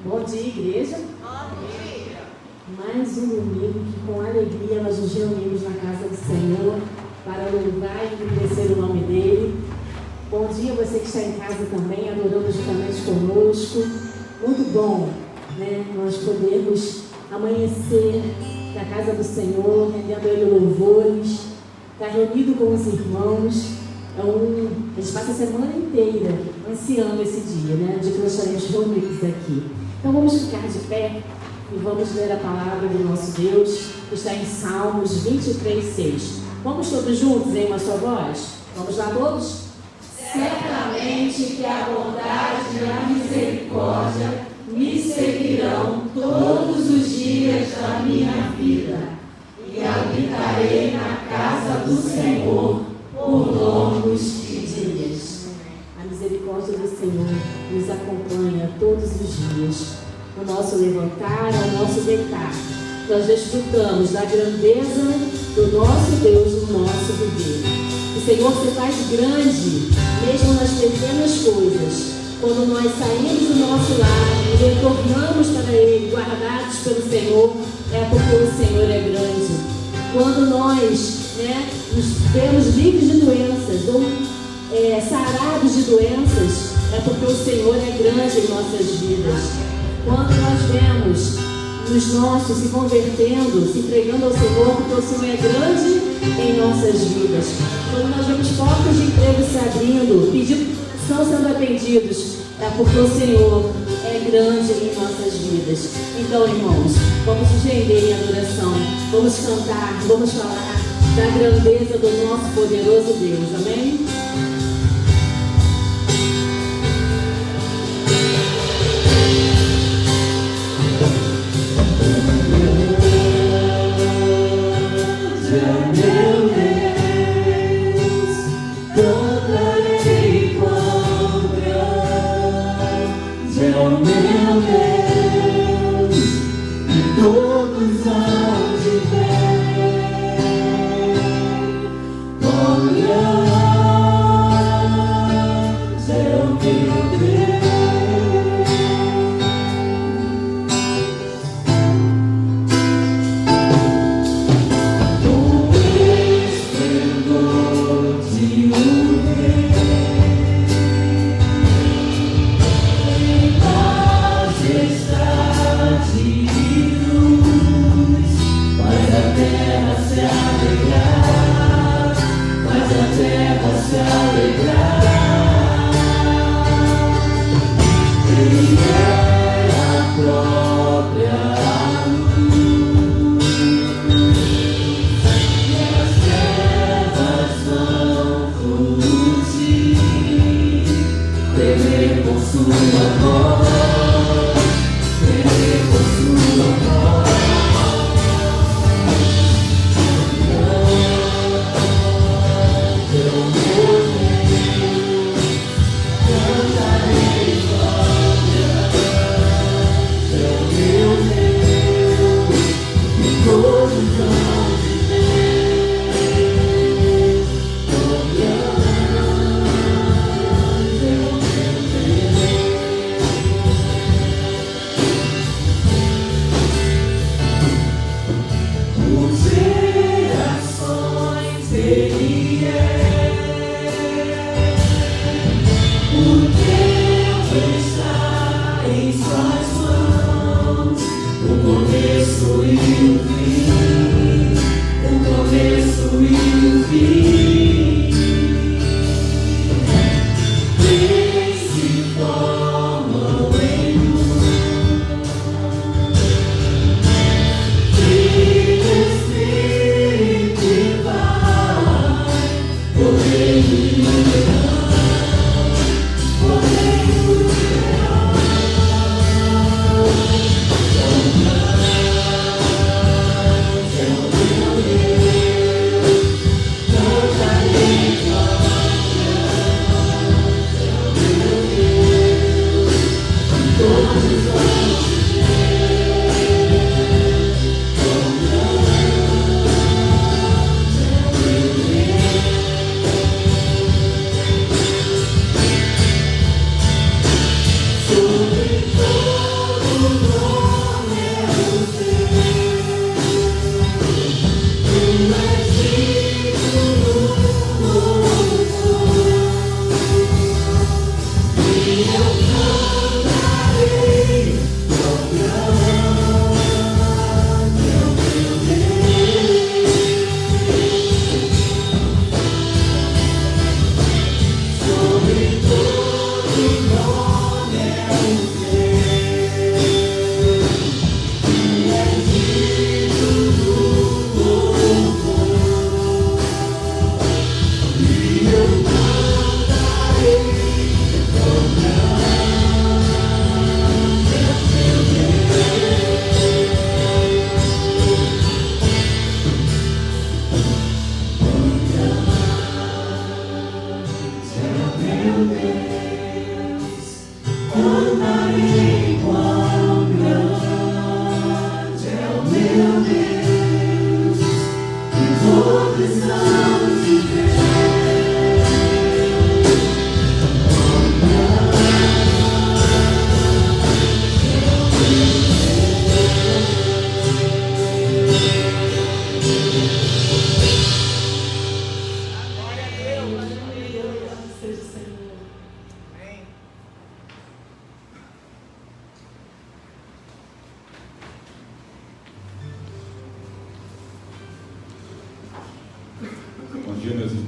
Bom dia, igreja. Mais um domingo que com alegria nós nos reunimos na casa do Senhor para louvar e engrandecer o nome dele. Bom dia você que está em casa também, adorando juntamente conosco. Muito bom, né? Nós podermos amanhecer na casa do Senhor, rendendo a Ele louvores, estar reunido com os irmãos. A gente passa a semana inteira ansiando esse dia, né? De que nós estaremos reunidos aqui. Então vamos ficar de pé e vamos ler a palavra do nosso Deus, que está em Salmos 23:6. Vamos todos juntos em uma só voz? Vamos lá todos? Certamente que a bondade e a misericórdia me seguirão todos os dias da minha vida, e habitarei na casa do Senhor por longos dias. A misericórdia do Senhor nos acompanha todos os dias, no nosso levantar, ao nosso deitar. Nós desfrutamos da grandeza do nosso Deus no nosso viver. O Senhor se faz grande, mesmo nas pequenas coisas. Quando nós saímos do nosso lar e retornamos para Ele, guardados pelo Senhor, é porque o Senhor é grande. Quando nós nos vemos livres de doenças ou sarados de doenças, é porque o Senhor é grande em nossas vidas. Quando nós vemos os nossos se convertendo, se entregando ao Senhor, porque o Senhor é grande em nossas vidas. Quando nós vemos portas de emprego se abrindo, pedidos estão sendo atendidos, é porque o Senhor é grande em nossas vidas. Então, irmãos, vamos nos render em adoração, vamos cantar, vamos falar da grandeza do nosso poderoso Deus. Amém?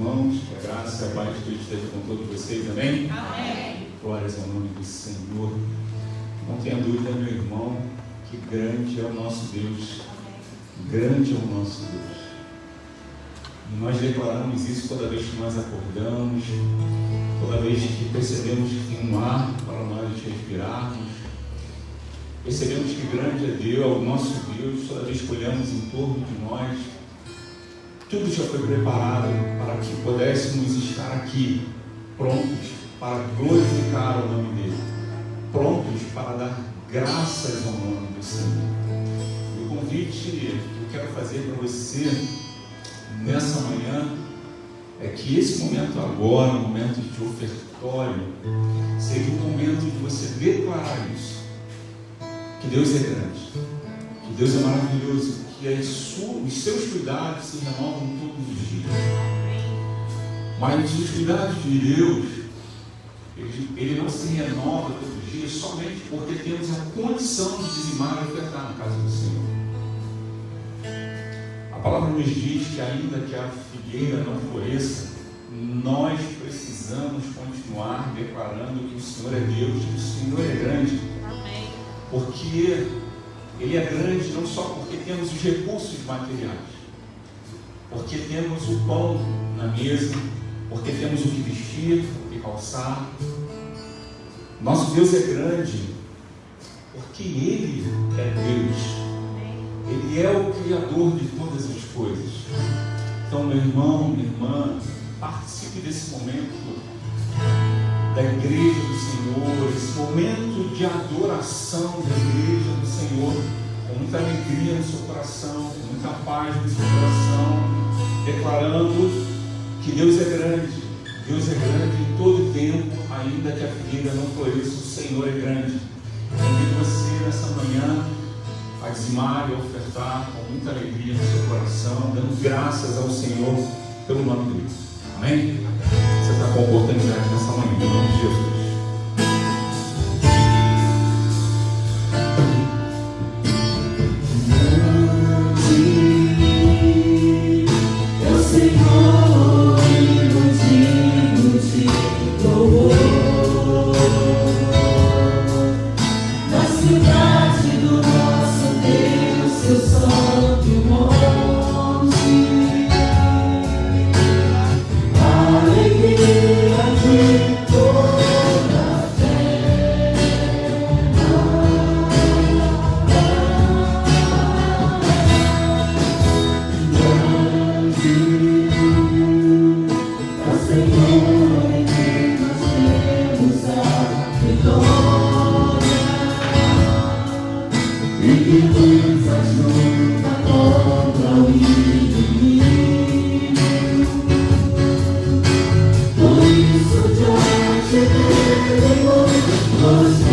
irmãos, que a graça e a paz de Deus esteja com todos vocês, amém? Amém. Glórias ao nome do Senhor. Não tenha dúvida, meu irmão, que grande é o nosso Deus. Grande é o nosso Deus. E nós declaramos isso toda vez que nós acordamos, toda vez que percebemos que tem um ar para nós respirarmos. Percebemos que grande é Deus, é o nosso Deus, toda vez que olhamos em torno de nós. Tudo já foi preparado para que pudéssemos estar aqui, prontos para glorificar o nome dEle, prontos para dar graças ao nome do Senhor. E o convite que eu quero fazer para você nessa manhã é que esse momento agora, um momento de ofertório, seja um momento de você declarar isso, que Deus é grande, que Deus é maravilhoso, que os seus cuidados se renovam todos os dias. Mas os cuidados de Deus, ele não se renova todos os dias somente porque temos a condição de dizimar e ofertar na casa do Senhor. A palavra nos diz que ainda que a figueira não floresça, nós precisamos continuar declarando que o Senhor é Deus, que o Senhor é grande. Amém. Porque Ele é grande não só porque temos os recursos materiais, porque temos o pão na mesa, porque temos o que vestir, o que calçar. Nosso Deus é grande porque Ele é Deus. Ele é o Criador de todas as coisas. Então, meu irmão, minha irmã, participe desse momento da igreja do Senhor, esse momento de adoração da igreja do Senhor, com muita alegria no seu coração, com muita paz no seu coração, declarando que Deus é grande em todo tempo, ainda que a figueira não floresça, o Senhor é grande. Convido você nessa manhã a dizimar e a ofertar com muita alegria no seu coração, dando graças ao Senhor pelo nome dele. Amém? Você está com a oportunidade nessa manhã, em nome de Jesus. Diante dele, nós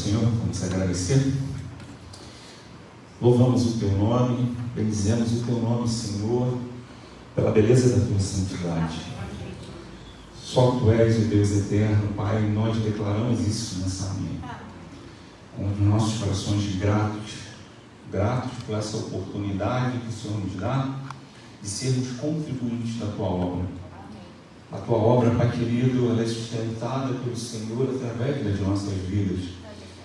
Senhor, vamos agradecer. Louvamos o Teu nome, bendizemos o Teu nome, Senhor, pela beleza da Tua santidade. Só Tu és o Deus eterno, Pai, e nós declaramos isso nessa manhã, com os nossos corações gratos por essa oportunidade que o Senhor nos dá de sermos contribuintes da Tua obra. A Tua obra, Pai querido, ela é sustentada pelo Senhor através das nossas vidas.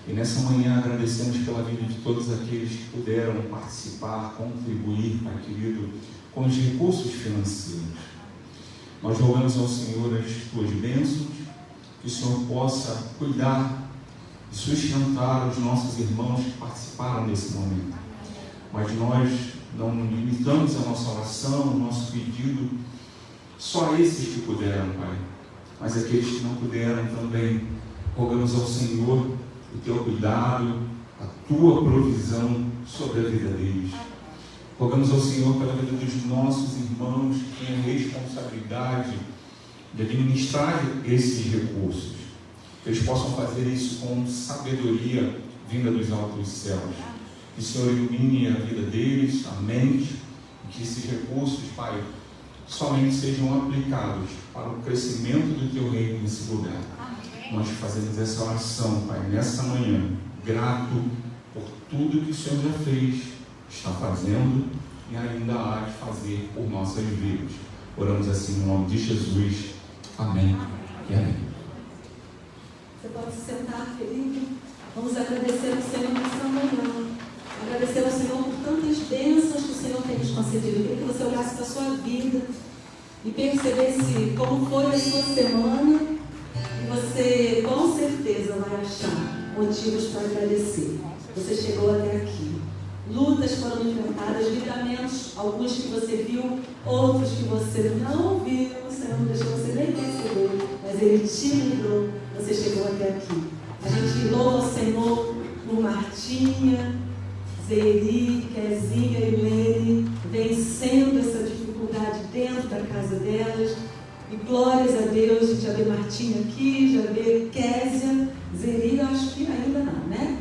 E nessa manhã agradecemos pela vida de todos aqueles que puderam participar, contribuir, Pai querido, com os recursos financeiros. Nós rogamos ao Senhor as Tuas bênçãos, que o Senhor possa cuidar e sustentar os nossos irmãos que participaram desse momento. Mas nós não limitamos a nossa oração, o nosso pedido, só esses que puderam, Pai, mas aqueles que não puderam também, rogamos ao Senhor o Teu cuidado, a Tua provisão sobre a vida deles. Rogamos ao Senhor pela vida dos nossos irmãos que têm a responsabilidade de administrar esses recursos, que eles possam fazer isso com sabedoria vinda dos altos céus. Que o Senhor ilumine a vida deles, a mente, e que esses recursos, Pai, somente sejam aplicados para o crescimento do Teu reino nesse lugar. Amém. Nós fazemos essa oração, Pai, nessa manhã, grato por tudo que o Senhor já fez, está fazendo e ainda há de fazer por nossas vidas. Oramos assim no nome de Jesus. Amém e amém. Você pode se sentar, querido. Vamos agradecer ao Senhor nessa manhã. Agradecer ao Senhor por tantas bênçãos que o Senhor tem nos concedido. Eu queria que você olhasse para a sua vida e percebesse como foi a sua semana, e você com certeza vai achar motivos para agradecer. Você chegou até aqui. Lutas foram enfrentadas, livramentos, alguns que você viu, outros que você não viu. O Senhor não deixou você nem perceber, mas Ele te livrou. Você chegou até aqui. A gente louva ao Senhor por Martinha, Zeri, Kezinha e Lene, vencendo essa dificuldade dentro da casa delas. E glórias a Deus, a gente já vê Martinha aqui, já vê Kézia, Zeri, eu acho que ainda não, né?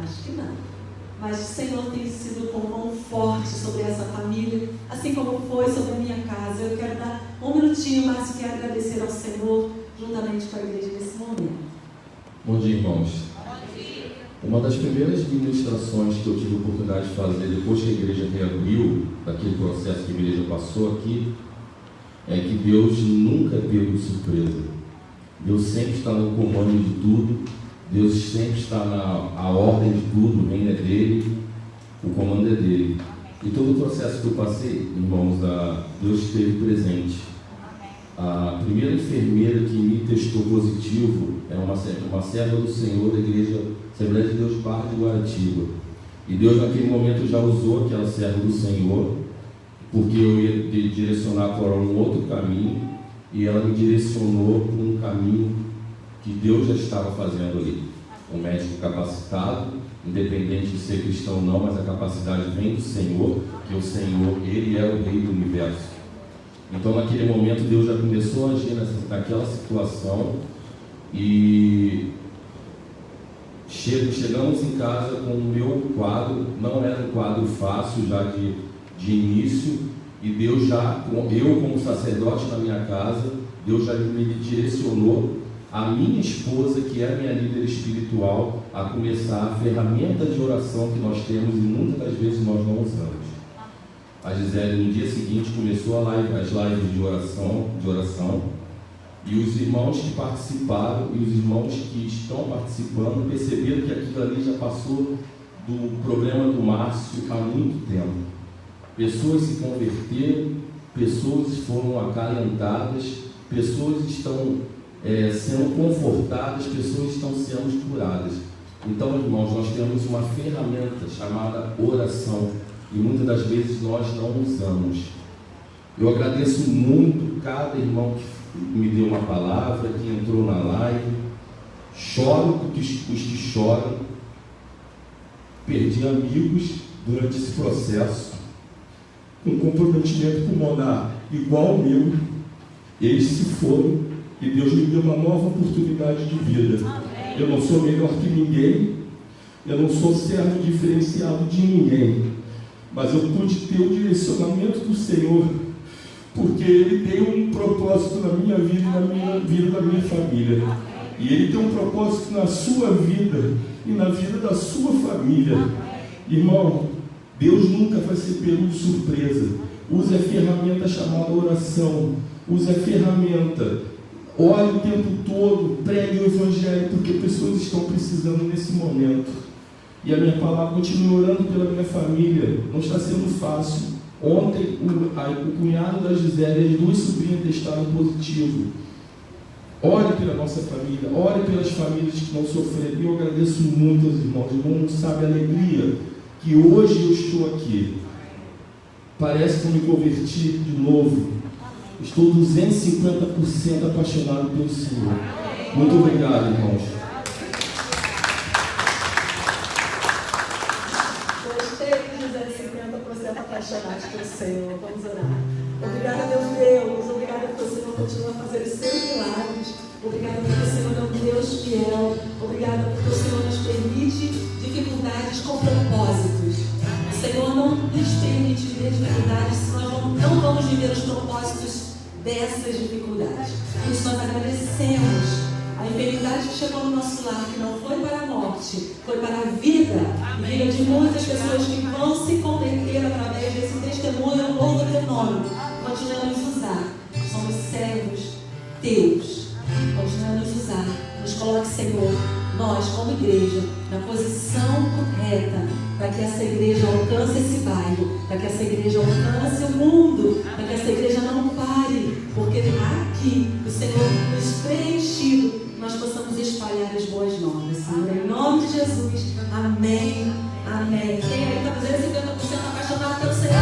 Acho que não. Mas o Senhor tem sido com mão forte sobre essa família, assim como foi sobre a minha casa. Eu quero dar um minutinho, mas quero agradecer ao Senhor, juntamente com a igreja nesse momento. Bom dia, irmãos. Uma das primeiras ministrações que eu tive a oportunidade de fazer depois que a igreja reabriu, daquele processo que a igreja passou aqui, é que Deus nunca pegou de surpresa. Deus sempre está no comando de tudo, Deus sempre está na ordem de tudo, o reino é dele, o comando é dele. E todo o processo que eu passei, irmãos, Deus esteve presente. A primeira enfermeira que me testou positivo é uma serva do Senhor da igreja Assembleia de Deus Barra de Guaratiba. E Deus naquele momento já usou aquela serva do Senhor, porque eu ia direcionar para um outro caminho, e ela me direcionou para um caminho que Deus já estava fazendo ali. Um médico capacitado, independente de ser cristão ou não, mas a capacidade vem do Senhor, que o Senhor, Ele é o Rei do Universo. Então naquele momento Deus já começou a agir naquela situação, e chegamos em casa com o meu quadro. Não era um quadro fácil já de início, e Deus já, eu como sacerdote na minha casa, Deus já me direcionou a minha esposa, que é a minha líder espiritual, a começar a ferramenta de oração que nós temos e muitas das vezes nós não usamos. A Gisele no dia seguinte começou as lives de oração, e os irmãos que participaram e os irmãos que estão participando perceberam que aquilo ali já passou do problema do Márcio há muito tempo. Pessoas se converteram, pessoas foram acalentadas, pessoas estão sendo confortadas, pessoas estão sendo curadas. Então, irmãos, nós temos uma ferramenta chamada oração, e muitas das vezes nós não usamos. Eu agradeço muito cada irmão que me deu uma palavra, que entrou na live. Choro porque os que choram. Perdi amigos durante esse processo, com comprometimento pulmonar igual ao meu. Eles se foram e Deus me deu uma nova oportunidade de vida. Eu não sou melhor que ninguém. Eu não sou servo diferenciado de ninguém. Mas eu pude ter o direcionamento do Senhor, porque Ele tem um propósito na minha vida e na minha vida da minha família. E Ele tem um propósito na sua vida e na vida da sua família. Irmão, Deus nunca vai ser pego de surpresa. Use a ferramenta chamada oração. Use a ferramenta. Ore o tempo todo, pregue o Evangelho, porque pessoas estão precisando nesse momento. E a minha palavra, continue orando pela minha família. Não está sendo fácil. Ontem, o cunhado da Gisele e as 2 sobrinhas testaram positivo. Ore pela nossa família, ore pelas famílias que não sofreram. E eu agradeço muito aos irmãos. O irmão não sabe a alegria que hoje eu estou aqui. Parece que eu me converti de novo. Estou 250% apaixonado pelo Senhor. Muito obrigado, irmãos. Gostei de 250% apaixonados pelo Senhor. Vamos orar. Obrigada, meu Deus. Obrigada porque o Senhor continua a fazer os seus milagres. Obrigada porque o Senhor é um Deus fiel. Obrigada porque o Senhor nos permite dificuldades com propósitos. O Senhor não nos permite viver dificuldades, senão nós não vamos viver os propósitos dessas dificuldades. Por isso nós agradecemos a enfermidade que chegou no nosso lar, que não foi para a morte, foi para a vida, e vida de muitas pessoas que vão se converter através desse testemunho ao longo do teu nome. Continua a nos usar. Somos servos teus. Continua a nos usar. Nos coloque, Senhor, nós como igreja, na posição correta, para que essa igreja alcance esse bairro, para que essa igreja alcance o mundo, para que essa igreja não pare, porque aqui o Senhor nos preenchido, nós possamos espalhar as boas novas, Senhor, em nome de Jesus, amém, amém. Quem aí está fazendo 50% apaixonado pelo Senhor?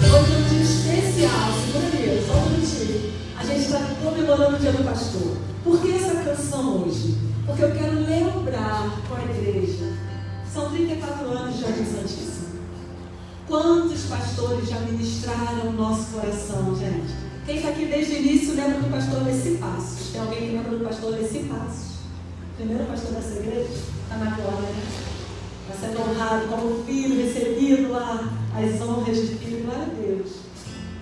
Hoje é um dia especial, segura mesmo, só um minutinho. A gente está comemorando o dia do pastor. Por que essa canção hoje? Porque eu quero lembrar com a igreja. São 34 anos de Jardim Santíssimo. Quantos pastores já ministraram o nosso coração, gente? Quem está aqui desde o início lembra do pastor Alessi Passos? Tem alguém que lembra do pastor Alessi Passos? Primeiro pastor dessa igreja? Está na glória, né? Está sendo honrado como filho, recebido lá as honras de filho. Glória a Deus.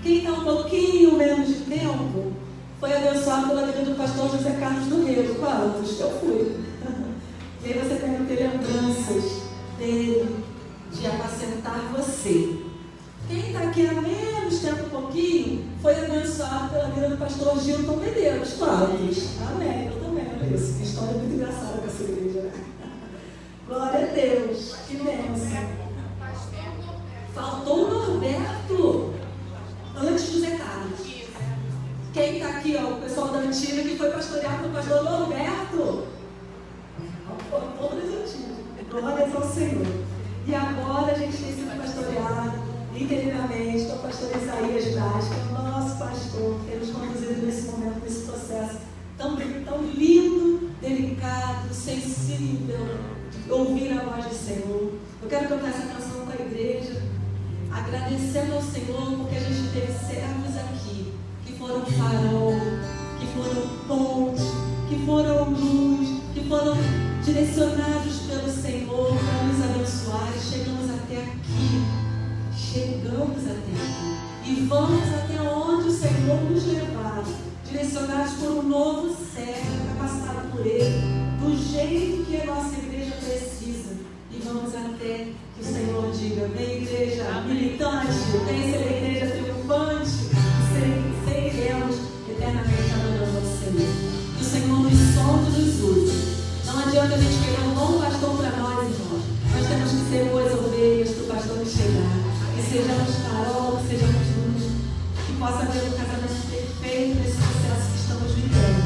Quem está um pouquinho menos de tempo foi abençoado pela vida do pastor José Carlos do Rio. Quantos? Eu fui. E aí você tem ter lembranças dele, de apacentar você. Quem está aqui há menos tempo, um pouquinho, foi abençoado pela vida do pastor Gilton Medeiros. Quantos? Amém. Eu também, olha isso. Que história muito engraçada com essa igreja, né? Glória a Deus. Que bênção. Faltou o Norberto antes do Zé Carlos. Quem está aqui, ó, o pessoal da antiga que foi pastoreado pelo pastor Norberto. Todas antigas. Glórias ao Senhor. E agora a gente tem sido pastoreado interinamente pelo pastor Isaías Braz, que é o nosso pastor, que tem nos conduzido nesse momento, nesse processo tão lindo, delicado, sensível, de ouvir a voz do Senhor. Eu quero cantar essa canção com a igreja, agradecendo ao Senhor, porque a gente teve servos aqui que foram farol, que foram ponte, que foram luz, que foram direcionados pelo Senhor para nos abençoar. E chegamos até aqui. Chegamos até aqui. E vamos até onde o Senhor nos levar, direcionados por um novo servo, capacitado por Ele, do jeito que a nossa igreja precisa. E vamos até que o Senhor diga: vem igreja militante, vem ser a igreja triunfante, seremos eternamente adorando ao Senhor. Que o Senhor nos sonde e nos use. Não adianta a gente querer um bom pastor para nós, irmãos. Nós temos que ser boas ovelhas para o pastor chegar. Que sejamos farol, que sejamos luz, que possa haver um casamento perfeito nesse processo que estamos vivendo.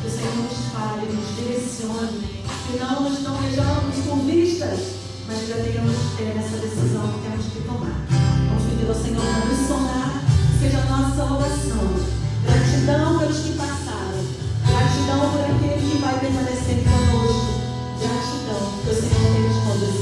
Que o Senhor nos fale, nos direcione, que não vejamos com vistas, mas já tenhamos que ter essa decisão que temos que tomar. Vamos pedir ao Senhor para nos sonar, seja a nossa oração. Gratidão pelos que passaram, gratidão por aquele que vai permanecer conosco, gratidão porque o Senhor tem nos conduzido.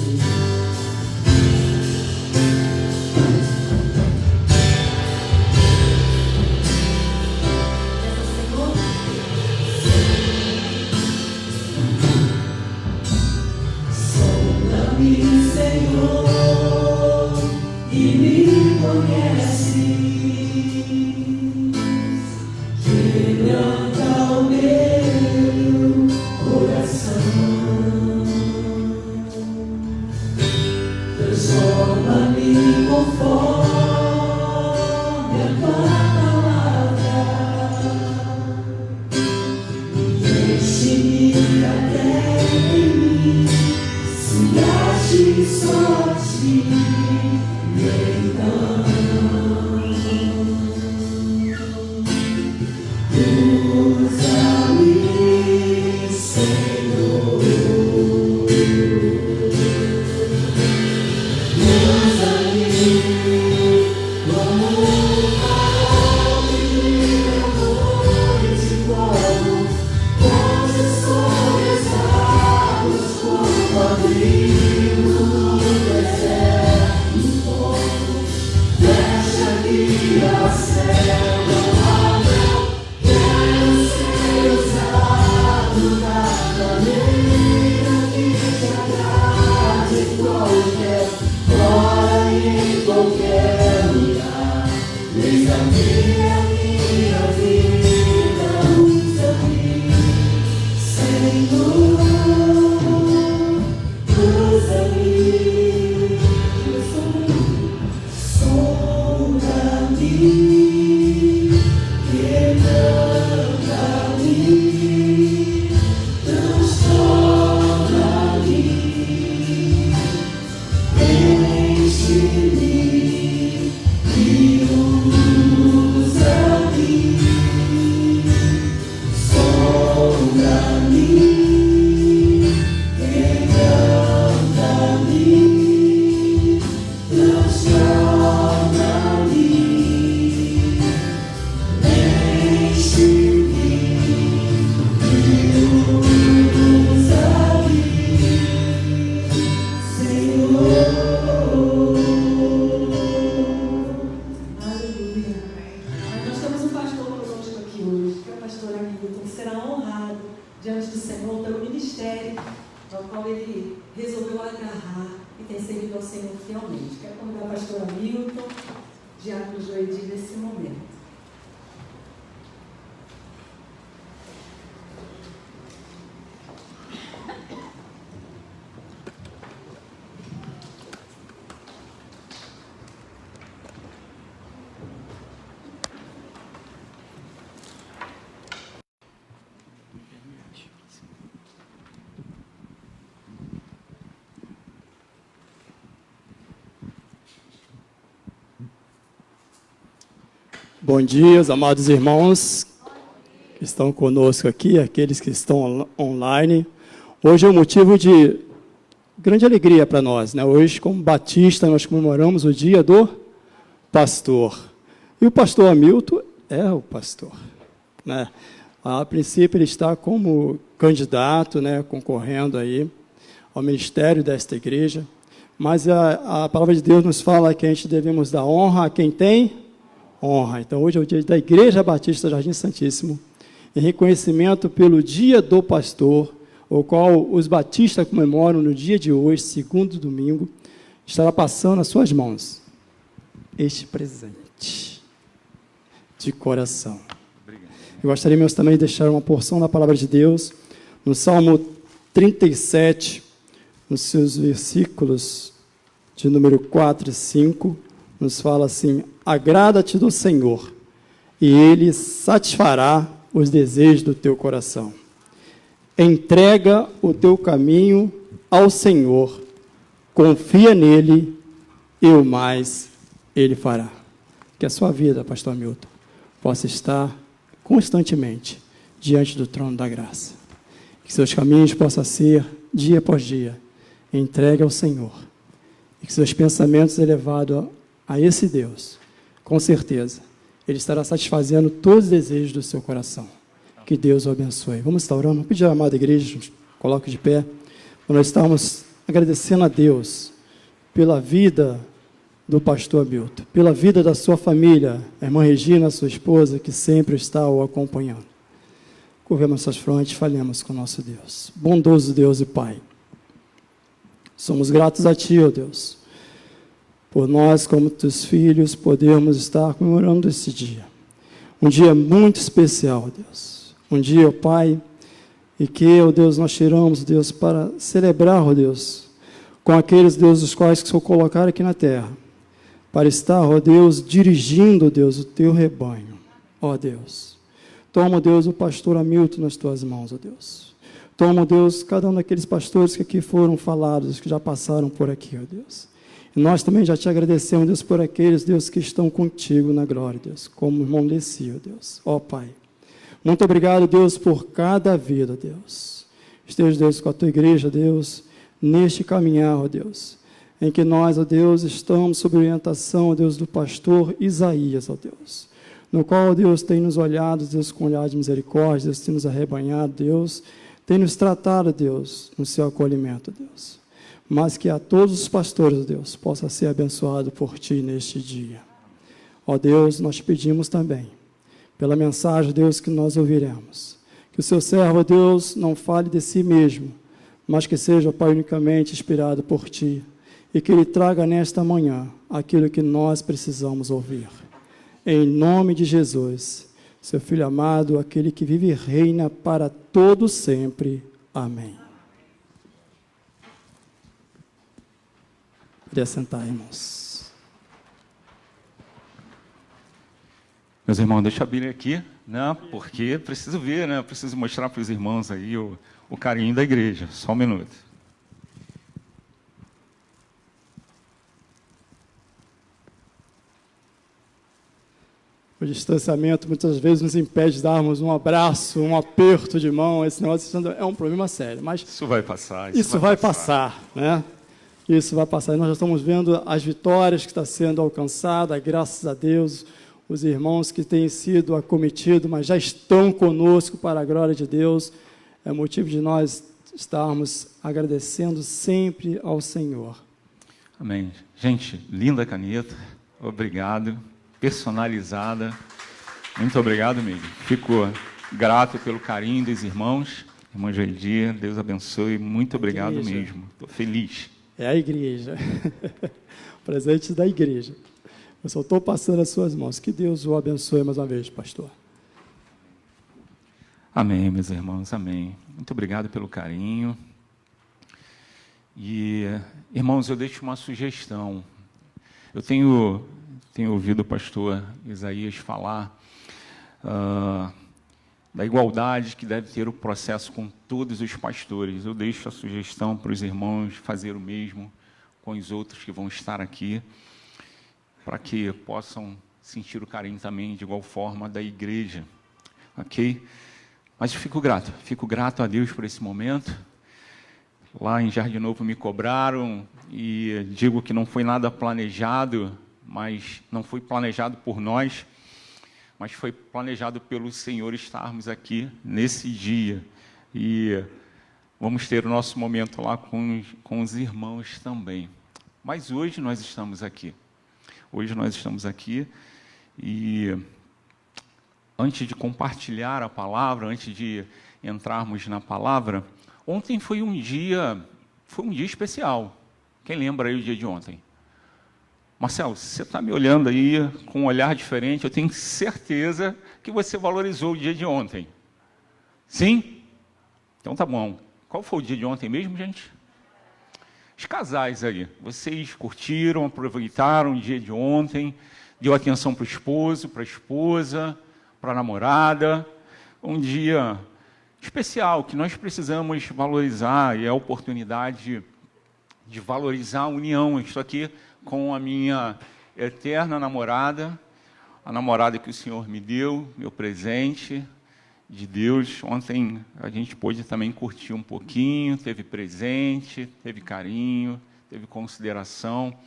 Bom dia, amados irmãos que estão conosco aqui, aqueles que estão online. Hoje é um motivo de grande alegria para nós, né? Hoje, como batista, nós comemoramos o dia do pastor. E o pastor Hamilton é o pastor, né? A princípio, ele está como candidato, né, concorrendo aí ao ministério desta igreja. Mas a palavra de Deus nos fala que a gente devemos dar honra a quem tem honra. Então, hoje é o dia da Igreja Batista Jardim Santíssimo, em reconhecimento pelo Dia do Pastor, o qual os batistas comemoram no dia de hoje, segundo domingo, estará passando nas suas mãos este presente de coração. Eu gostaria mesmo também de deixar uma porção da palavra de Deus no Salmo 37, nos seus versículos de número 4 e 5, nos fala assim: agrada-te do Senhor, e Ele satisfará os desejos do teu coração. Entrega o teu caminho ao Senhor, confia nele, e o mais Ele fará. Que a sua vida, pastor Hamilton, possa estar constantemente diante do trono da graça. Que seus caminhos possam ser, dia após dia, entregue ao Senhor. E que seus pensamentos elevados a esse Deus, com certeza, Ele estará satisfazendo todos os desejos do seu coração. Que Deus o abençoe. Vamos estar orando. Pedir à amada igreja, coloque de pé. Nós estamos agradecendo a Deus pela vida do pastor Hamilton, pela vida da sua família, a irmã Regina, sua esposa, que sempre está o acompanhando. Curvemos nossas frontes, falemos com o nosso Deus. Bondoso Deus e Pai, somos gratos a Ti, ó Deus, por nós, como Teus filhos, podermos estar comemorando esse dia. Um dia muito especial, Deus. Um dia, ó Pai, e que, ó Deus, nós tiramos, Deus, para celebrar, ó Deus, com aqueles, Deus, os quais que o Senhor colocar aqui na terra, para estar, ó Deus, dirigindo, ó Deus, o Teu rebanho, ó Deus. Toma, Deus, o pastor Hamilton nas Tuas mãos, ó Deus. Toma, Deus, cada um daqueles pastores que aqui foram falados, que já passaram por aqui, ó Deus. E nós também já te agradecemos, Deus, por aqueles, Deus, que estão contigo na glória, Deus, como o irmão Leci, ó Deus. Ó Pai, muito obrigado, Deus, por cada vida, Deus. Esteja, Deus, com a tua igreja, Deus, neste caminhar, ó Deus, em que nós, ó Deus, estamos sob a orientação, ó Deus, do pastor Isaías, ó Deus, no qual, ó Deus, tem nos olhado, Deus, com olhar de misericórdia, Deus, tem nos arrebanhado, Deus, tem nos tratado, Deus, no seu acolhimento, Deus. Mas que a todos os pastores, Deus, possa ser abençoado por Ti neste dia. Ó Deus, nós pedimos também, pela mensagem, Deus, que nós ouviremos, que o seu servo, Deus, não fale de si mesmo, mas que seja, Pai, unicamente inspirado por Ti, e que Ele traga nesta manhã aquilo que nós precisamos ouvir. Em nome de Jesus, seu Filho amado, aquele que vive e reina para todo sempre. Amém. Pode assentar, irmãos. Meus irmãos, deixa a Bíblia aqui, né? Porque preciso ver, né? Preciso mostrar para os irmãos aí o carinho da igreja. Só um minuto. O distanciamento muitas vezes nos impede de darmos um abraço, um aperto de mão. Esse negócio é um problema sério, mas Isso vai passar. isso vai passar, né? Isso vai passar. E nós já estamos vendo as vitórias que estão sendo alcançadas, graças a Deus, os irmãos que têm sido acometidos, mas já estão conosco para a glória de Deus. É motivo de nós estarmos agradecendo sempre ao Senhor. Amém. Gente, linda caneta. Obrigado. Personalizada. Muito obrigado mesmo. Fico grato pelo carinho dos irmãos. Irmã Joeldia, Deus abençoe. Muito obrigado mesmo. Estou feliz. É a igreja. Presente da igreja. Eu só estou passando as suas mãos. Que Deus o abençoe mais uma vez, pastor. Amém, meus irmãos. Amém. Muito obrigado pelo carinho. E, irmãos, eu deixo uma sugestão. Eu tenho ouvido o pastor Isaías falar da igualdade que deve ter o processo com todos os pastores. Eu deixo a sugestão para os irmãos fazer o mesmo com os outros que vão estar aqui, para que possam sentir o carinho também, de igual forma, da igreja. Ok? Mas eu fico grato a Deus por esse momento. Lá em Jardim Novo me cobraram e digo que não foi nada planejado, mas não foi planejado por nós, mas foi planejado pelo Senhor estarmos aqui nesse dia. E vamos ter o nosso momento lá com os irmãos também. Mas hoje nós estamos aqui. Hoje nós estamos aqui e antes de compartilhar a palavra, antes de entrarmos na palavra, ontem foi um dia especial. Quem lembra aí o dia de ontem? Marcelo, você está me olhando aí com um olhar diferente, eu tenho certeza que você valorizou o dia de ontem. Sim? Então tá bom. Qual foi o dia de ontem mesmo, gente? Os casais aí, vocês curtiram, aproveitaram o dia de ontem, deu atenção para o esposo, para a esposa, para a namorada. Um dia especial que nós precisamos valorizar, e é a oportunidade de valorizar a união. Eu estou aqui com a minha eterna namorada, a namorada que o Senhor me deu, meu presente de Deus. Ontem a gente pôde também curtir um pouquinho, teve presente, teve carinho, teve consideração,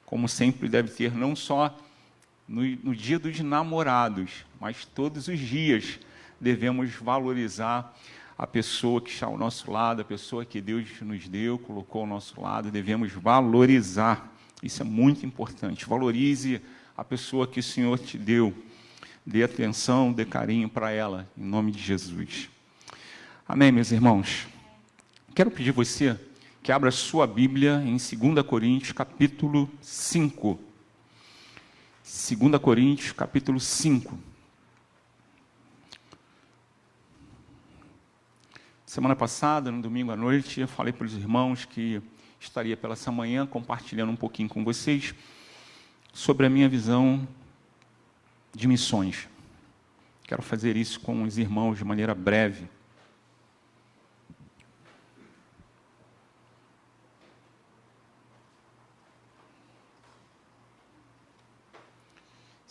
como sempre deve ter, não só no dia dos namorados, mas todos os dias devemos valorizar a pessoa que está ao nosso lado, a pessoa que Deus nos deu, colocou ao nosso lado, devemos valorizar. Isso é muito importante. Valorize a pessoa que o Senhor te deu. Dê atenção, dê carinho para ela, em nome de Jesus. Amém, meus irmãos? Quero pedir você que abra sua Bíblia em 2 Coríntios, capítulo 5. 2 Coríntios, capítulo 5. Semana passada, no domingo à noite, eu falei para os irmãos que estaria pela essa manhã compartilhando um pouquinho com vocês sobre a minha visão de missões. Quero fazer isso com os irmãos de maneira breve.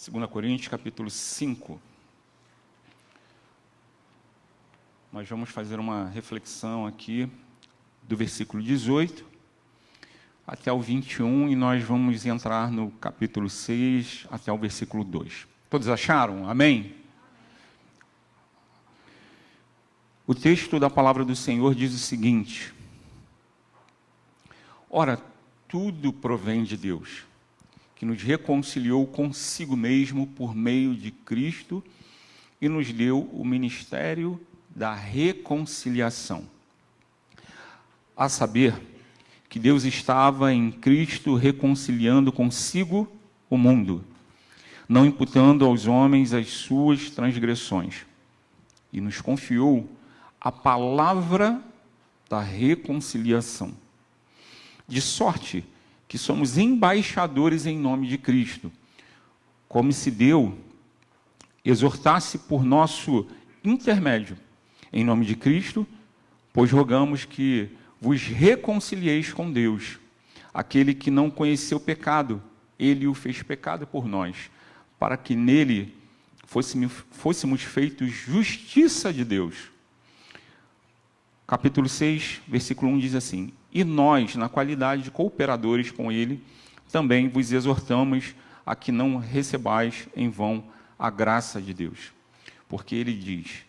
2 Coríntios, capítulo 5. Nós vamos fazer uma reflexão aqui do versículo 18 até o 21, e nós vamos entrar no capítulo 6 até o versículo 2. Todos acharam? Amém? O texto da palavra do Senhor diz o seguinte: ora, tudo provém de Deus, que nos reconciliou consigo mesmo por meio de Cristo e nos deu o ministério da reconciliação. A saber, que Deus estava em Cristo reconciliando consigo o mundo, não imputando aos homens as suas transgressões, e nos confiou a palavra da reconciliação. De sorte que somos embaixadores em nome de Cristo, como se Deus exortasse por nosso intermédio, em nome de Cristo, pois rogamos que vos reconcilieis com Deus. Aquele que não conheceu pecado, ele o fez pecado por nós, para que nele fôssemos feitos justiça de Deus. Capítulo 6, versículo 1 diz assim: e nós, na qualidade de cooperadores com ele, também vos exortamos a que não recebais em vão a graça de Deus. Porque ele diz: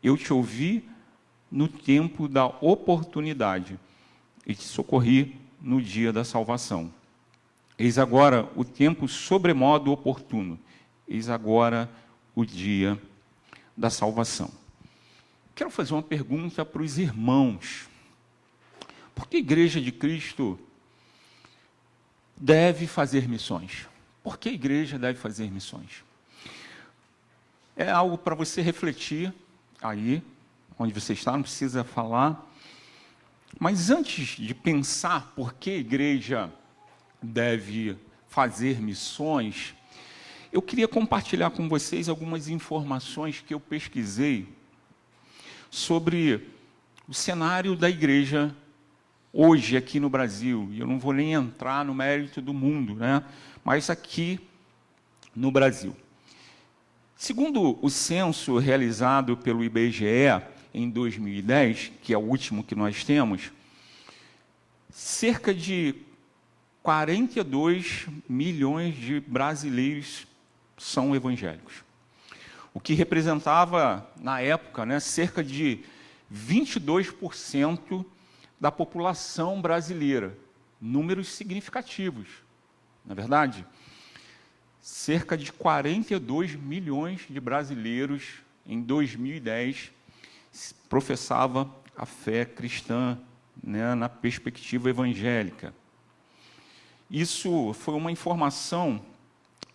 eu te ouvi no tempo da oportunidade e te socorri no dia da salvação. Eis agora o tempo sobremodo oportuno, eis agora o dia da salvação. Quero fazer uma pergunta para os irmãos. Por que a Igreja de Cristo deve fazer missões? Por que a igreja deve fazer missões? É algo para você refletir aí, onde você está, não precisa falar. Mas antes de pensar por que a igreja deve fazer missões, eu queria compartilhar com vocês algumas informações que eu pesquisei sobre o cenário da igreja hoje aqui no Brasil. E eu não vou nem entrar no mérito do mundo, né? Mas aqui no Brasil. Segundo o censo realizado pelo IBGE em 2010, que é o último que nós temos, cerca de 42 milhões de brasileiros são evangélicos. O que representava, na época, né, cerca de 22% da população brasileira. Números significativos, não é verdade? Cerca de 42 milhões de brasileiros, em 2010, professava a fé cristã, né, na perspectiva evangélica. Isso foi uma informação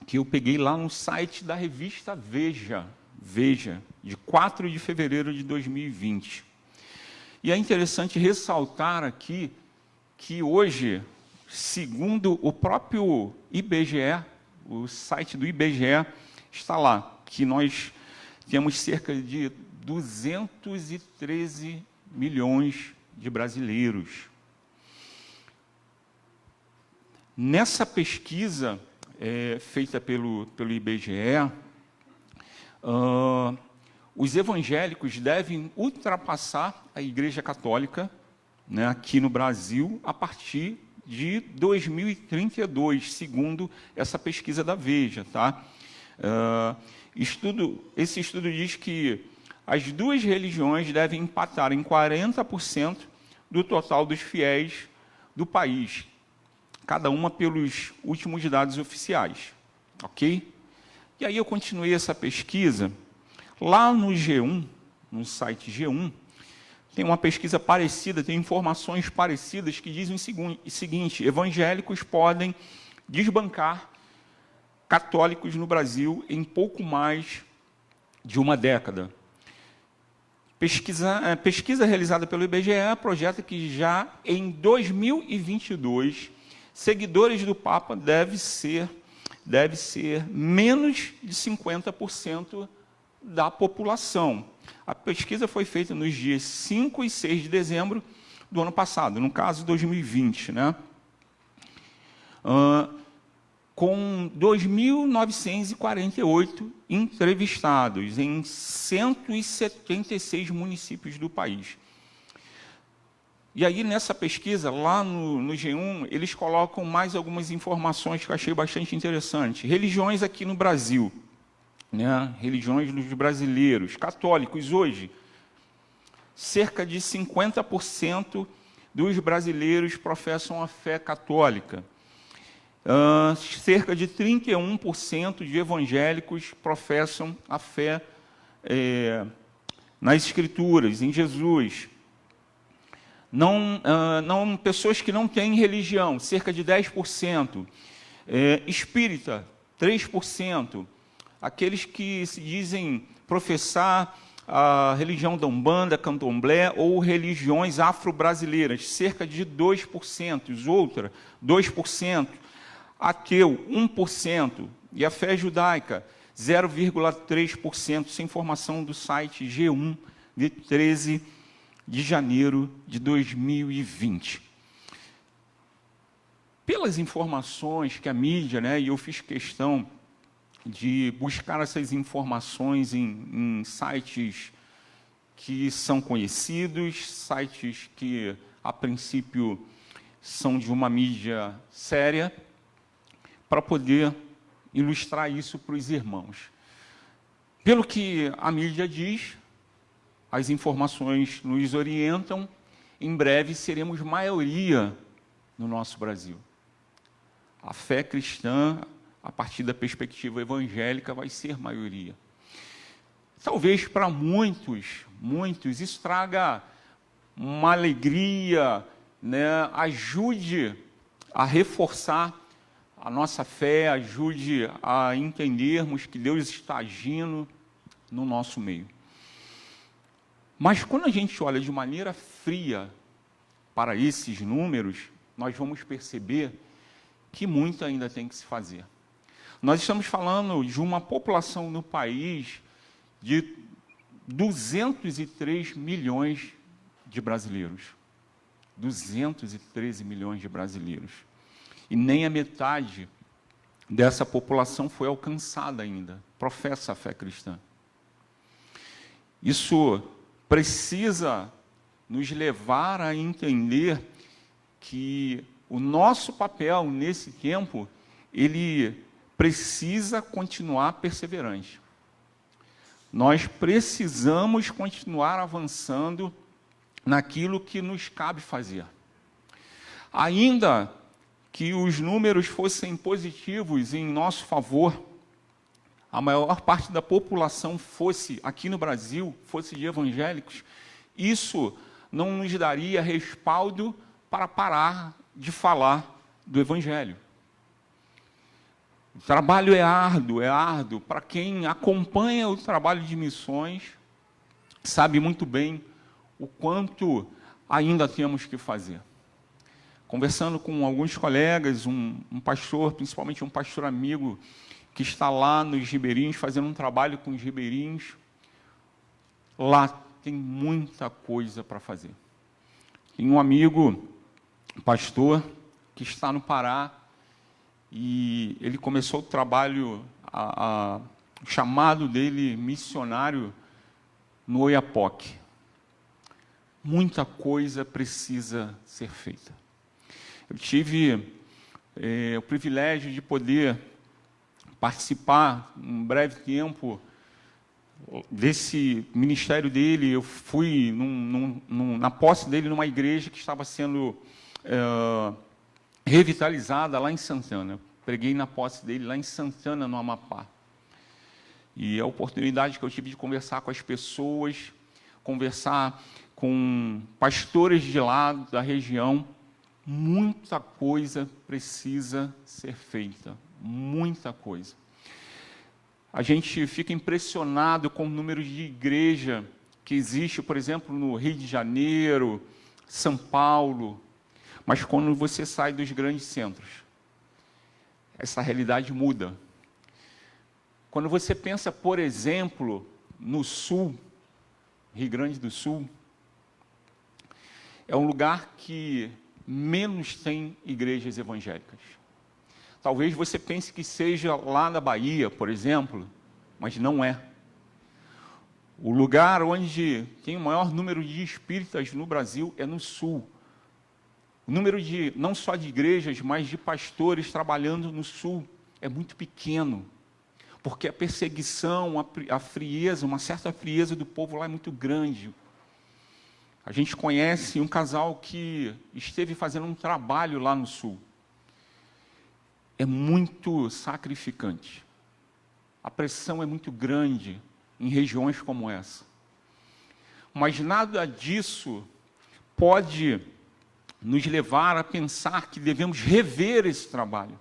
que eu peguei lá no site da revista Veja, de 4 de fevereiro de 2020. E é interessante ressaltar aqui que hoje, segundo o próprio IBGE, o site do IBGE está lá, que nós temos cerca de 213 milhões de brasileiros. Nessa pesquisa feita pelo IBGE, os evangélicos devem ultrapassar a Igreja Católica, né, aqui no Brasil, a partir de 2032, segundo essa pesquisa da Veja. Tá? Esse estudo diz que as duas religiões devem empatar em 40% do total dos fiéis do país, cada uma pelos últimos dados oficiais. Ok? E aí eu continuei essa pesquisa. Lá no G1, no site G1, tem uma pesquisa parecida, tem informações parecidas que dizem o seguinte: evangélicos podem desbancar católicos no Brasil em pouco mais de uma década. Pesquisa realizada pelo IBGE projeta que já em 2022, seguidores do Papa deve ser menos de 50% da população. A pesquisa foi feita nos dias 5 e 6 de dezembro do ano passado, no caso 2020. Né? com 2.948 entrevistados em 176 municípios do país. E aí, nessa pesquisa, lá no G1, eles colocam mais algumas informações que eu achei bastante interessantes. Religiões aqui no Brasil, né? Religiões dos brasileiros, católicos hoje, cerca de 50% dos brasileiros professam a fé católica. Cerca de 31% de evangélicos professam a fé nas Escrituras, em Jesus. Pessoas que não têm religião, cerca de 10%. Espírita, 3%. Aqueles que se dizem professar a religião da Umbanda, Candomblé ou religiões afro-brasileiras, cerca de 2%. Os outros, 2%. Ateu, 1%. E a fé judaica, 0,3%. Essa informação do site G1, de 13 de janeiro de 2020. Pelas informações que a mídia, né, e eu fiz questão de buscar essas informações em sites que são conhecidos, sites que, a princípio, são de uma mídia séria, para poder ilustrar isso para os irmãos. Pelo que a mídia diz, as informações nos orientam, em breve seremos maioria no nosso Brasil. A fé cristã, a partir da perspectiva evangélica, vai ser maioria. Talvez para muitos, isso traga uma alegria, né? Ajude a reforçar a nossa fé, ajude a entendermos que Deus está agindo no nosso meio. Mas quando a gente olha de maneira fria para esses números, nós vamos perceber que muito ainda tem que se fazer. Nós estamos falando de uma população no país de 203 milhões de brasileiros. 213 milhões de brasileiros. E nem a metade dessa população foi alcançada ainda, professa a fé cristã. Isso precisa nos levar a entender que o nosso papel nesse tempo, ele precisa continuar perseverante. Nós precisamos continuar avançando naquilo que nos cabe fazer. Ainda que os números fossem positivos em nosso favor, a maior parte da população fosse, aqui no Brasil, fosse de evangélicos, isso não nos daria respaldo para parar de falar do Evangelho. O trabalho é árduo. Para quem acompanha o trabalho de missões, sabe muito bem o quanto ainda temos que fazer. Conversando com alguns colegas, um pastor, principalmente um pastor amigo, que está lá nos ribeirinhos, fazendo um trabalho com os ribeirinhos, lá tem muita coisa para fazer. Tem um amigo, pastor, que está no Pará, e ele começou o trabalho, o chamado dele missionário no Oiapoque. Muita coisa precisa ser feita. Eu tive o privilégio de poder participar, um breve tempo, desse ministério dele. Eu fui na posse dele numa igreja que estava sendo revitalizada lá em Santana. Preguei na posse dele lá em Santana, no Amapá. E a oportunidade que eu tive de conversar com as pessoas, conversar com pastores de lá, da região, muita coisa precisa ser feita, muita coisa. A gente fica impressionado com o número de igreja que existe, por exemplo, no Rio de Janeiro, São Paulo, mas quando você sai dos grandes centros, essa realidade muda. Quando você pensa, por exemplo, no Sul, Rio Grande do Sul, é um lugar que menos tem igrejas evangélicas. Talvez você pense que seja lá na Bahia, por exemplo, mas não é. O lugar onde tem o maior número de espíritas no Brasil é no Sul. O número não só de igrejas, mas de pastores trabalhando no Sul é muito pequeno, porque a perseguição, a frieza, uma certa frieza do povo lá é muito grande. A gente conhece um casal que esteve fazendo um trabalho lá no Sul. É muito sacrificante. A pressão é muito grande em regiões como essa. Mas nada disso pode nos levar a pensar que devemos rever esse trabalho,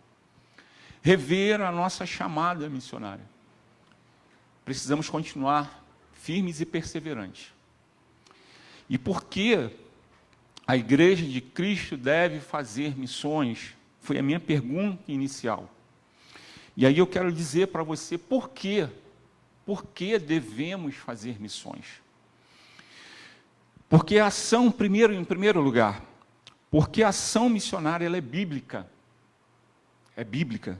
rever a nossa chamada missionária. Precisamos continuar firmes e perseverantes. E por que a Igreja de Cristo deve fazer missões? Foi a minha pergunta inicial. E aí eu quero dizer para você por quê. Por que devemos fazer missões? Porque a ação, em primeiro lugar, porque a ação missionária ela é bíblica. É bíblica.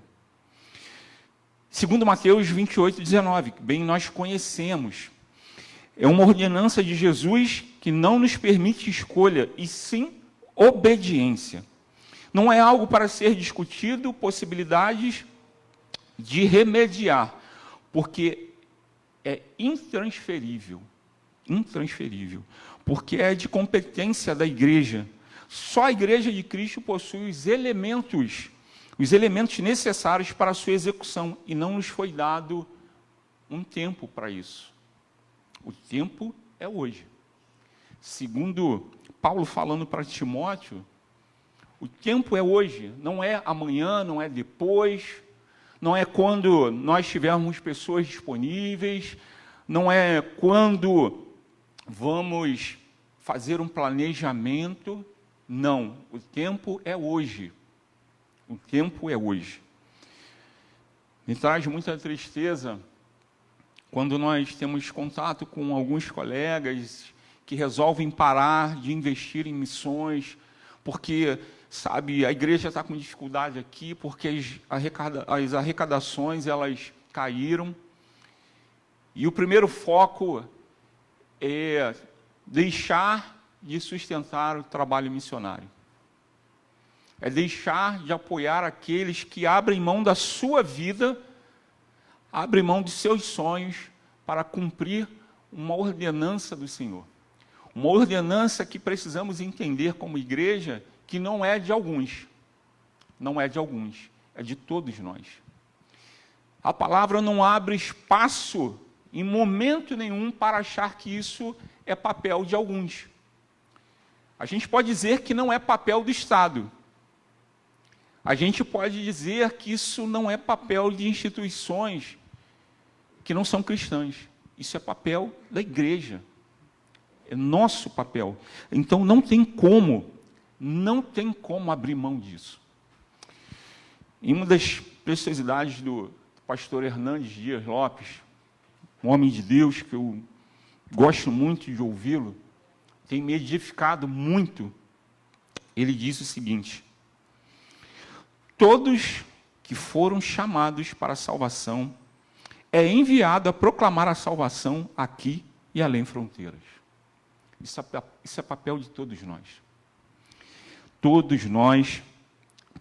Segundo Mateus 28:19, que bem nós conhecemos, é uma ordenança de Jesus que não nos permite escolha, e sim obediência. Não é algo para ser discutido, possibilidades de remediar, porque é intransferível, porque é de competência da igreja. Só a Igreja de Cristo possui os elementos necessários para a sua execução, e não nos foi dado um tempo para isso. O tempo é hoje. Segundo Paulo falando para Timóteo, o tempo é hoje, não é amanhã, não é depois, não é quando nós tivermos pessoas disponíveis, não é quando vamos fazer um planejamento, não, o tempo é hoje. O tempo é hoje. Me traz muita tristeza quando nós temos contato com alguns colegas que resolvem parar de investir em missões, porque, sabe, a igreja está com dificuldade aqui, porque as arrecadações elas caíram. E o primeiro foco é deixar de sustentar o trabalho missionário. É deixar de apoiar aqueles que abrem mão da sua vida, abrem mão de seus sonhos para cumprir uma ordenança do Senhor. Uma ordenança que precisamos entender como igreja, que não é de alguns. Não é de alguns, é de todos nós. A palavra não abre espaço em momento nenhum para achar que isso é papel de alguns. A gente pode dizer que não é papel do Estado. A gente pode dizer que isso não é papel de instituições que não são cristãs. Isso é papel da igreja. É nosso papel. Então não tem como abrir mão disso. E uma das preciosidades do pastor Hernandes Dias Lopes, um homem de Deus que eu gosto muito de ouvi-lo, tem me edificado muito. Ele diz o seguinte: todos que foram chamados para a salvação é enviado a proclamar a salvação aqui e além fronteiras. Isso é papel de todos nós. Todos nós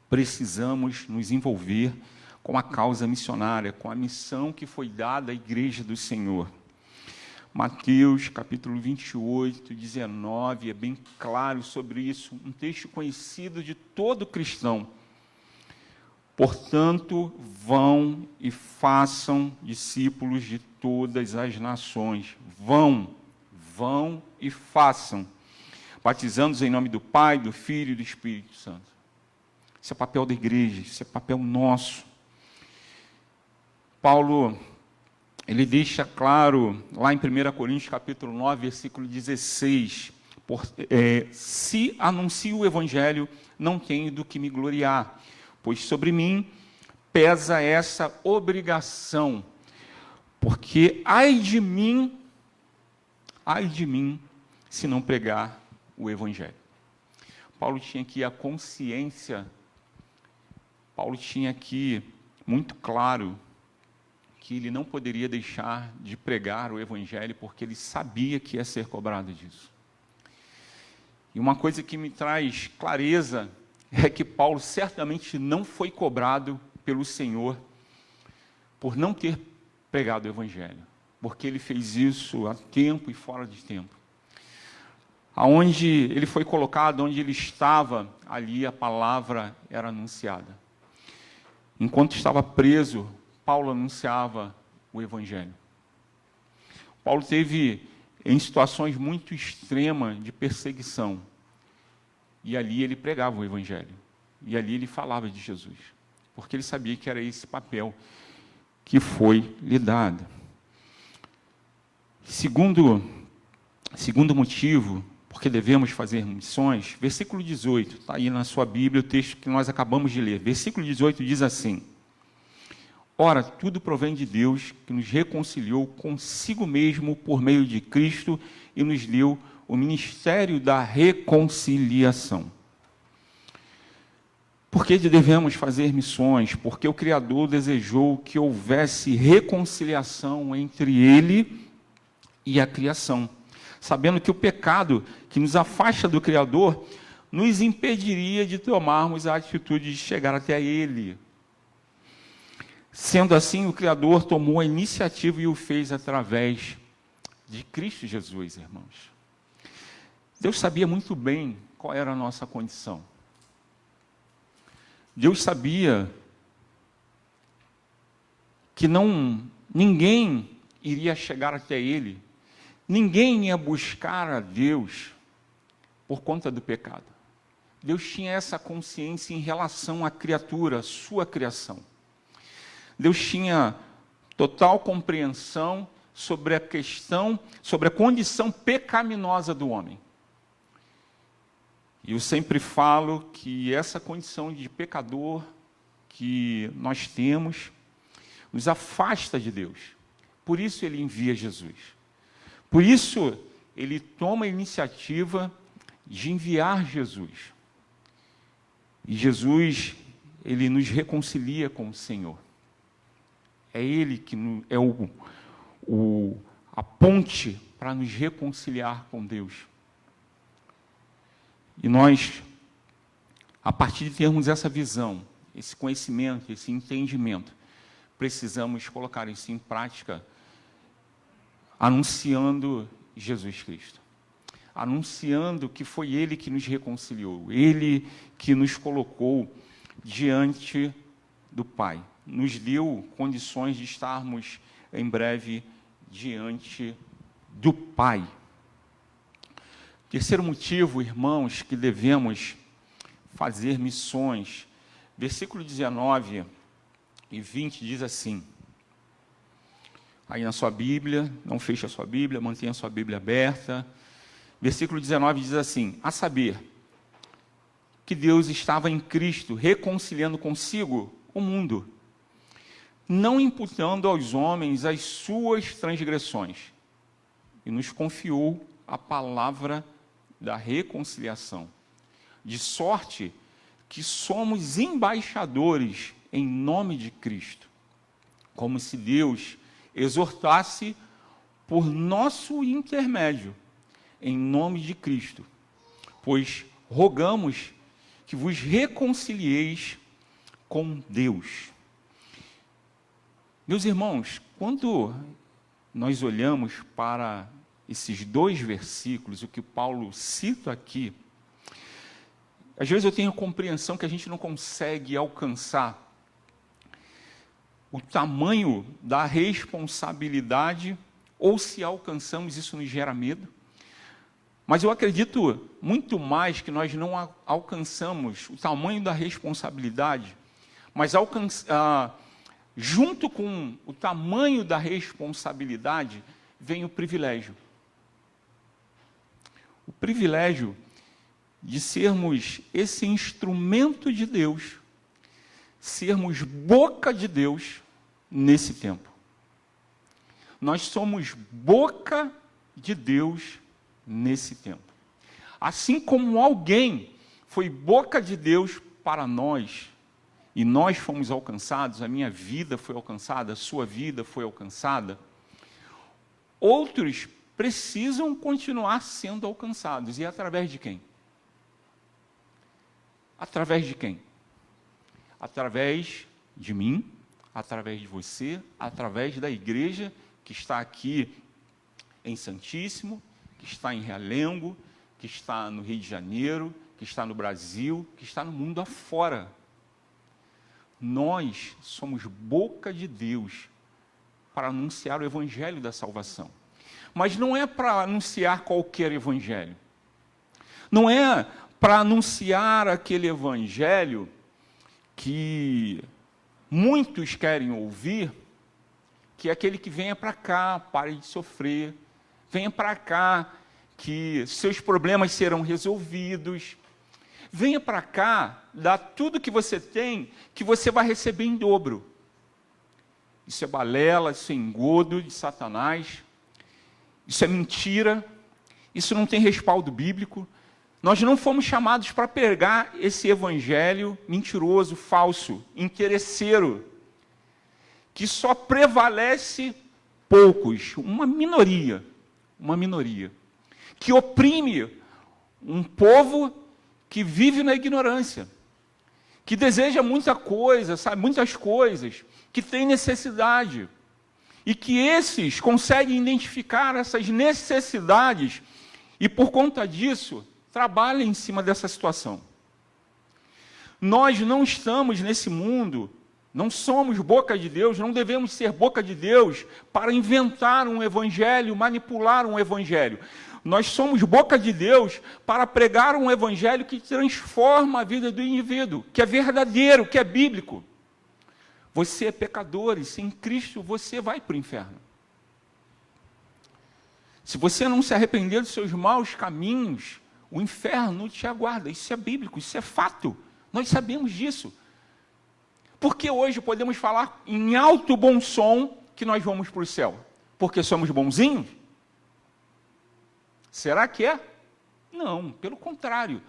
precisamos nos envolver com a causa missionária, com a missão que foi dada à Igreja do Senhor. Mateus, capítulo 28, 19, é bem claro sobre isso, um texto conhecido de todo cristão. Portanto, vão e façam discípulos de todas as nações. Vão e façam, batizando-os em nome do Pai, do Filho e do Espírito Santo. Isso é papel da igreja, isso é papel nosso. Paulo, ele deixa claro, lá em 1 Coríntios, capítulo 9, versículo 16, se anuncio o Evangelho, não tenho do que me gloriar, pois sobre mim pesa essa obrigação, porque ai de mim, se não pregar o Evangelho. Paulo tinha aqui a consciência Paulo tinha aqui muito claro que ele não poderia deixar de pregar o Evangelho, porque ele sabia que ia ser cobrado disso. E uma coisa que me traz clareza é que Paulo certamente não foi cobrado pelo Senhor por não ter pregado o Evangelho, porque ele fez isso a tempo e fora de tempo. Aonde ele foi colocado, onde ele estava, ali a palavra era anunciada. Enquanto estava preso, Paulo anunciava o Evangelho. Paulo teve em situações muito extremas de perseguição, e ali ele pregava o Evangelho, e ali ele falava de Jesus, porque ele sabia que era esse papel que foi lhe dado. Segundo motivo, porque devemos fazer missões, versículo 18, está aí na sua Bíblia, o texto que nós acabamos de ler. Versículo 18 diz assim: ora, tudo provém de Deus, que nos reconciliou consigo mesmo por meio de Cristo e nos deu o ministério da reconciliação. Por que devemos fazer missões? Porque o Criador desejou que houvesse reconciliação entre Ele e a criação, sabendo que o pecado que nos afasta do Criador nos impediria de tomarmos a atitude de chegar até Ele. Sendo assim, o Criador tomou a iniciativa e o fez através de Cristo Jesus, irmãos. Deus sabia muito bem qual era a nossa condição. Deus sabia que ninguém iria chegar até Ele, ninguém ia buscar a Deus por conta do pecado. Deus tinha essa consciência em relação à criatura, à sua criação. Deus tinha total compreensão sobre a questão, sobre a condição pecaminosa do homem. E eu sempre falo que essa condição de pecador que nós temos nos afasta de Deus. Por isso ele envia Jesus. Por isso ele toma a iniciativa de enviar Jesus. E Jesus, ele nos reconcilia com o Senhor. É Ele que é a ponte para nos reconciliar com Deus. E nós, a partir de termos essa visão, esse conhecimento, esse entendimento, precisamos colocar isso em prática, anunciando Jesus Cristo. Anunciando que foi Ele que nos reconciliou, Ele que nos colocou diante do Pai. Nos deu condições de estarmos em breve diante do Pai. Terceiro motivo, irmãos, que devemos fazer missões. Versículo 19 e 20 diz assim. Aí na sua Bíblia, não feche a sua Bíblia, mantenha a sua Bíblia aberta. Versículo 19 diz assim: a saber, que Deus estava em Cristo, reconciliando consigo o mundo, não imputando aos homens as suas transgressões, e nos confiou a palavra da reconciliação, de sorte que somos embaixadores em nome de Cristo, como se Deus exortasse por nosso intermédio, em nome de Cristo, pois rogamos que vos reconcilieis com Deus. Meus irmãos, quando nós olhamos para esses dois versículos, o que Paulo cita aqui, às vezes eu tenho a compreensão que a gente não consegue alcançar o tamanho da responsabilidade, ou se alcançamos, isso nos gera medo. Mas eu acredito muito mais que nós não alcançamos o tamanho da responsabilidade, mas junto com o tamanho da responsabilidade vem o privilégio. O privilégio de sermos esse instrumento de Deus, sermos boca de Deus nesse tempo. Nós somos boca de Deus nesse tempo. Assim como alguém foi boca de Deus para nós, e nós fomos alcançados, a minha vida foi alcançada, a sua vida foi alcançada, outros precisam continuar sendo alcançados. E através de quem? Através de quem? Através de mim, através de você, através da igreja que está aqui em Santíssimo, que está em Realengo, que está no Rio de Janeiro, que está no Brasil, que está no mundo afora. Nós somos boca de Deus para anunciar o evangelho da salvação. Mas não é para anunciar qualquer evangelho. Não é para anunciar aquele evangelho que muitos querem ouvir, que é aquele que venha para cá, pare de sofrer, venha para cá, que seus problemas serão resolvidos, venha para cá, dá tudo que você tem, que você vai receber em dobro. Isso é balela, isso é engodo de Satanás, isso é mentira, isso não tem respaldo bíblico. Nós não fomos chamados para pregar esse evangelho mentiroso, falso, interesseiro, que só prevalece poucos, uma minoria, que oprime um povo que vive na ignorância, que deseja muita coisa, sabe, muitas coisas, que tem necessidade, e que esses conseguem identificar essas necessidades e, por conta disso, trabalham em cima dessa situação. Nós não estamos nesse mundo, não somos boca de Deus, não devemos ser boca de Deus para inventar um evangelho, manipular um evangelho. Nós somos boca de Deus para pregar um evangelho que transforma a vida do indivíduo, que é verdadeiro, que é bíblico. Você é pecador e sem Cristo você vai para o inferno. Se você não se arrepender dos seus maus caminhos, o inferno te aguarda. Isso é bíblico, isso é fato. Nós sabemos disso. Porque hoje podemos falar em alto bom som que nós vamos para o céu? Porque somos bonzinhos? Será que é? Não, pelo contrário.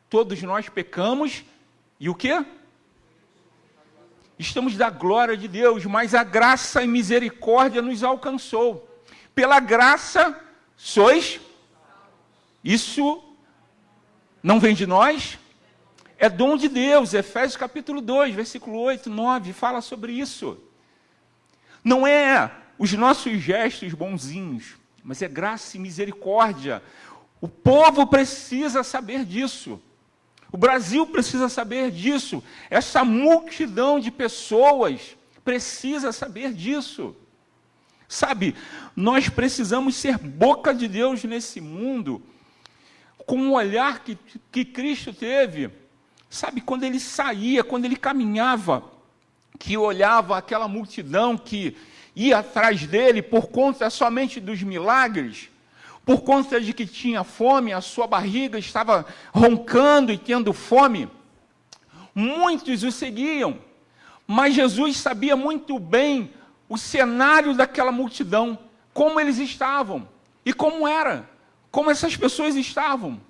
Todos nós pecamos e o quê? Estamos da glória de Deus, mas a graça e misericórdia nos alcançou. Pela graça sois. Isso não vem de nós, é dom de Deus. Efésios capítulo 2, versículo 8, 9, fala sobre isso. Não é os nossos gestos bonzinhos, mas é graça e misericórdia. O povo precisa saber disso. O Brasil precisa saber disso. Essa multidão de pessoas precisa saber disso. Sabe, nós precisamos ser boca de Deus nesse mundo, com o olhar que Cristo teve. Sabe, quando ele saía, quando ele caminhava, que olhava aquela multidão que ia atrás dele por conta somente dos milagres, por conta de que tinha fome, a sua barriga estava roncando e tendo fome, muitos o seguiam, mas Jesus sabia muito bem o cenário daquela multidão, como eles estavam, e como era, como essas pessoas estavam,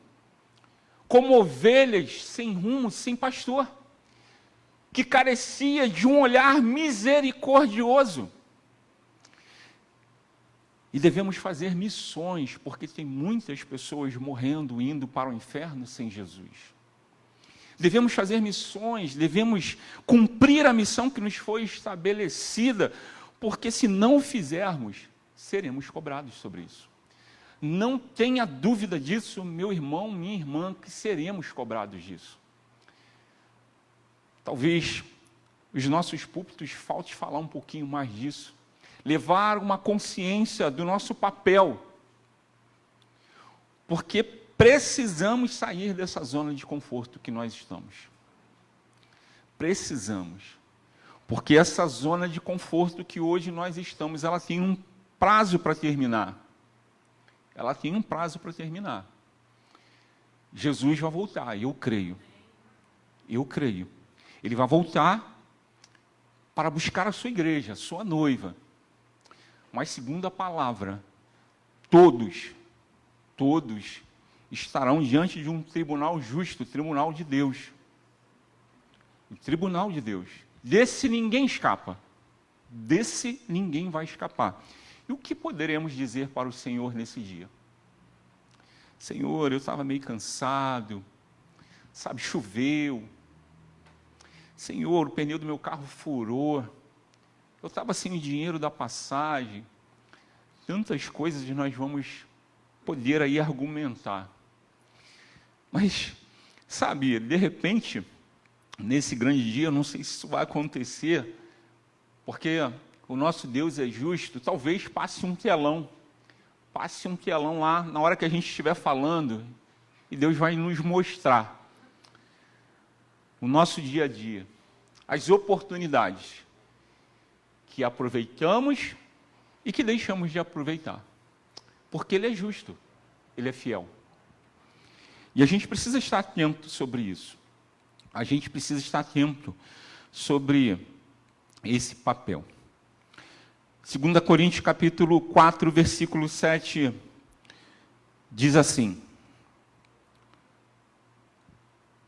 como ovelhas sem rumo, sem pastor, que carecia de um olhar misericordioso. E devemos fazer missões, porque tem muitas pessoas morrendo, indo para o inferno sem Jesus. Devemos fazer missões, devemos cumprir a missão que nos foi estabelecida, porque se não o fizermos, seremos cobrados sobre isso. Não tenha dúvida disso, meu irmão, minha irmã, que seremos cobrados disso. Talvez os nossos púlpitos falte falar um pouquinho mais disso. Levar uma consciência do nosso papel, porque precisamos sair dessa zona de conforto que nós estamos. Precisamos, porque essa zona de conforto que hoje nós estamos, ela tem um prazo para terminar. Ela tem um prazo para terminar. Jesus vai voltar, eu creio. Eu creio. Ele vai voltar para buscar a sua igreja, a sua noiva. Mas, segundo a palavra, todos estarão diante de um tribunal justo, tribunal de Deus. O tribunal de Deus. Desse ninguém escapa. Desse ninguém vai escapar. E o que poderemos dizer para o Senhor nesse dia? Senhor, eu estava meio cansado, sabe, choveu. Senhor, o pneu do meu carro furou. Eu estava sem o dinheiro da passagem. Tantas coisas nós vamos poder aí argumentar. Mas, sabe, de repente, nesse grande dia, eu não sei se isso vai acontecer, porque o nosso Deus é justo, talvez passe um telão lá na hora que a gente estiver falando, e Deus vai nos mostrar o nosso dia a dia, as oportunidades que aproveitamos e que deixamos de aproveitar, porque Ele é justo, Ele é fiel. E a gente precisa estar atento sobre isso. A gente precisa estar atento sobre esse papel. 2 Coríntios capítulo 4, versículo 7, diz assim.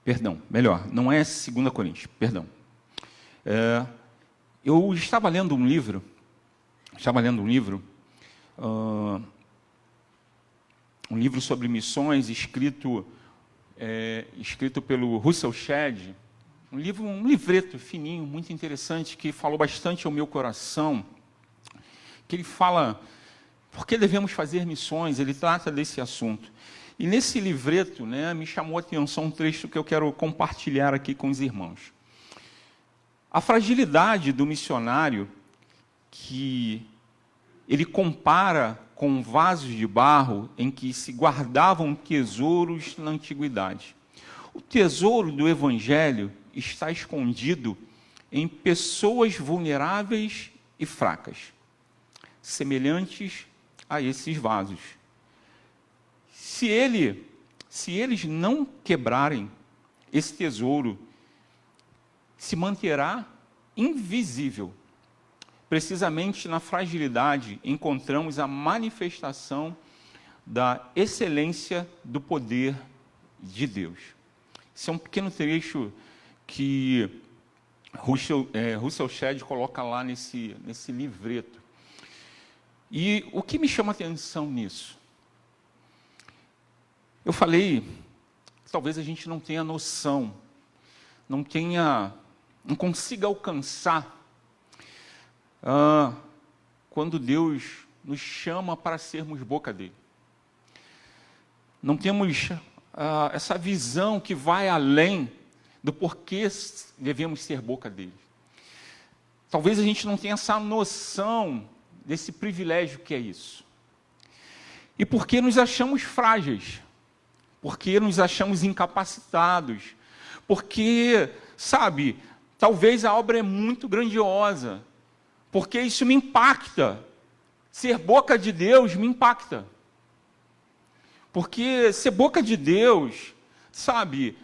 Perdão, melhor, não é 2 Coríntios, perdão. Eu estava lendo um livro, um livro sobre missões, escrito pelo Russell Shedd, um livreto fininho, muito interessante, que falou bastante ao meu coração, que ele fala por que devemos fazer missões, ele trata desse assunto. E nesse livreto, né, me chamou a atenção um trecho que eu quero compartilhar aqui com os irmãos. A fragilidade do missionário, que ele compara com vasos de barro em que se guardavam tesouros na antiguidade. O tesouro do Evangelho está escondido em pessoas vulneráveis e fracas, semelhantes a esses vasos. Se eles não quebrarem, esse tesouro se manterá invisível. Precisamente na fragilidade encontramos a manifestação da excelência do poder de Deus. Esse é um pequeno trecho que Russell Shedd coloca lá nesse livreto. E o que me chama a atenção nisso? Eu falei, talvez a gente não tenha noção, não consiga alcançar quando Deus nos chama para sermos boca dele. Não temos essa visão que vai além do porquê devemos ser boca dele. Talvez a gente não tenha essa noção desse privilégio que é isso. E porque nos achamos frágeis, porque nos achamos incapacitados, porque, sabe, talvez a obra é muito grandiosa, porque isso me impacta. Ser boca de Deus me impacta. Porque ser boca de Deus, sabe,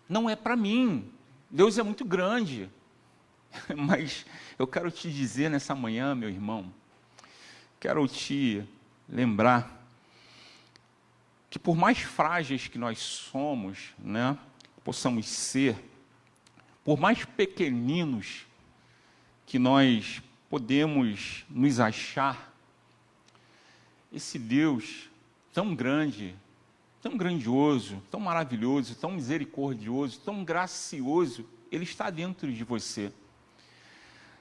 não é para mim. Deus é muito grande. Mas eu quero te dizer nessa manhã, meu irmão, quero te lembrar que por mais frágeis que nós somos, né, possamos ser, por mais pequeninos que nós podemos nos achar, esse Deus tão grande, tão grandioso, tão maravilhoso, tão misericordioso, tão gracioso, Ele está dentro de você.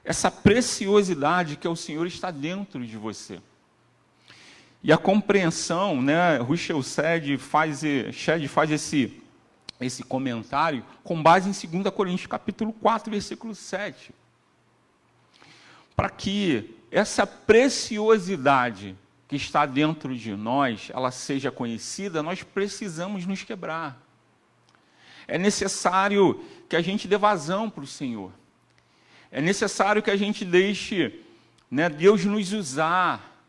Essa preciosidade que é o Senhor está dentro de você. E a compreensão, né, Russell Shedd faz esse comentário com base em 2 Coríntios capítulo 4, versículo 7. Para que essa preciosidade que está dentro de nós, ela seja conhecida, nós precisamos nos quebrar. É necessário que a gente dê vazão para o Senhor. É necessário que a gente deixe, né, Deus nos usar.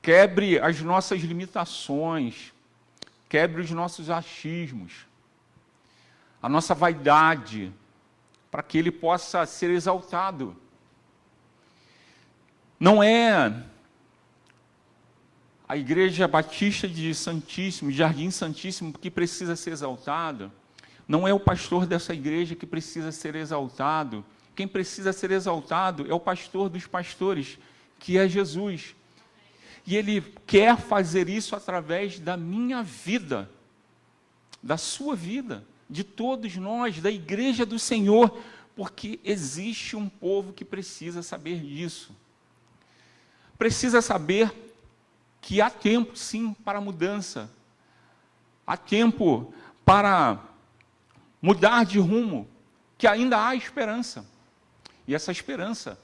Quebre as nossas limitações, quebre os nossos achismos, a nossa vaidade, para que Ele possa ser exaltado. Não é a Igreja Batista de Santíssimo, de Jardim Santíssimo, que precisa ser exaltada, Não é o pastor dessa igreja que precisa ser exaltado. Quem precisa ser exaltado é o pastor dos pastores, que é Jesus. E Ele quer fazer isso através da minha vida, da sua vida, de todos nós, da igreja do Senhor, porque existe um povo que precisa saber disso. Precisa saber que há tempo, sim, para mudança. Há tempo para mudar de rumo, que ainda há esperança. E essa esperança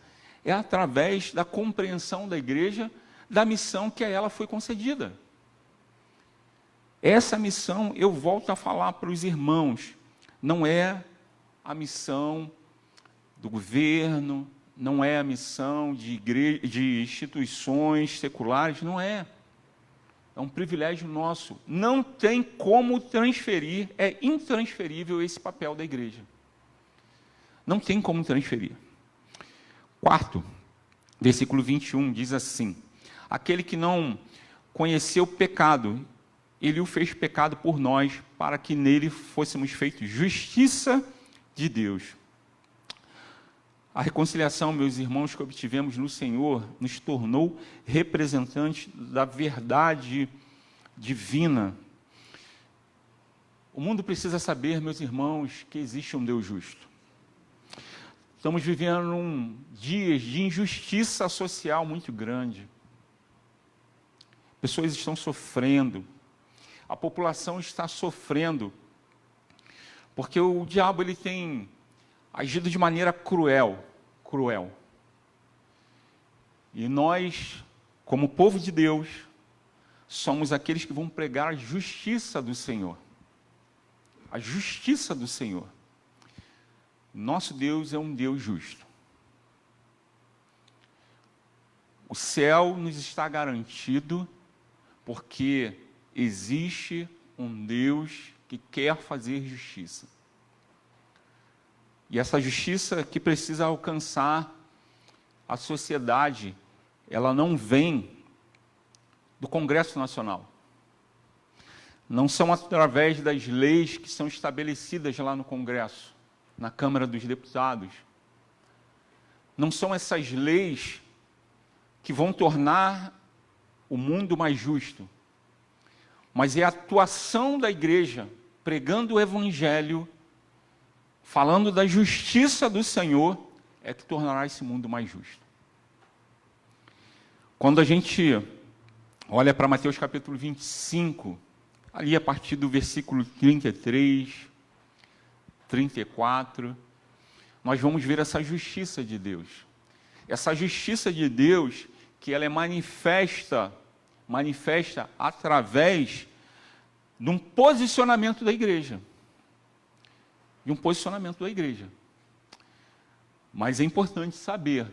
é através da compreensão da igreja, da missão que a ela foi concedida. Essa missão, eu volto a falar para os irmãos, não é a missão do governo, não é a missão de instituições seculares, não é. É um privilégio nosso. Não tem como transferir, é intransferível esse papel da igreja. Não tem como transferir. Quarto, versículo 21, diz assim: aquele que não conheceu o pecado, Ele o fez pecado por nós, para que nele fôssemos feitos justiça de Deus. A reconciliação, meus irmãos, que obtivemos no Senhor, nos tornou representantes da verdade divina. O mundo precisa saber, meus irmãos, que existe um Deus justo. Estamos vivendo dias de injustiça social muito grande. Pessoas estão sofrendo. A população está sofrendo. Porque o diabo ele tem agido de maneira cruel. E nós, como povo de Deus, somos aqueles que vão pregar a justiça do Senhor. A justiça do Senhor. Nosso Deus é um Deus justo. O céu nos está garantido porque existe um Deus que quer fazer justiça. E essa justiça que precisa alcançar a sociedade, ela não vem do Congresso Nacional. Não são através das leis que são estabelecidas lá no Congresso, na Câmara dos Deputados. Não são essas leis que vão tornar o mundo mais justo, mas é a atuação da igreja, pregando o Evangelho, falando da justiça do Senhor, é que tornará esse mundo mais justo. Quando a gente olha para Mateus capítulo 25, ali a partir do versículo 33, 34, nós vamos ver essa justiça de Deus. Essa justiça de Deus, que ela é manifesta através de um posicionamento da igreja. De um posicionamento da igreja. Mas é importante saber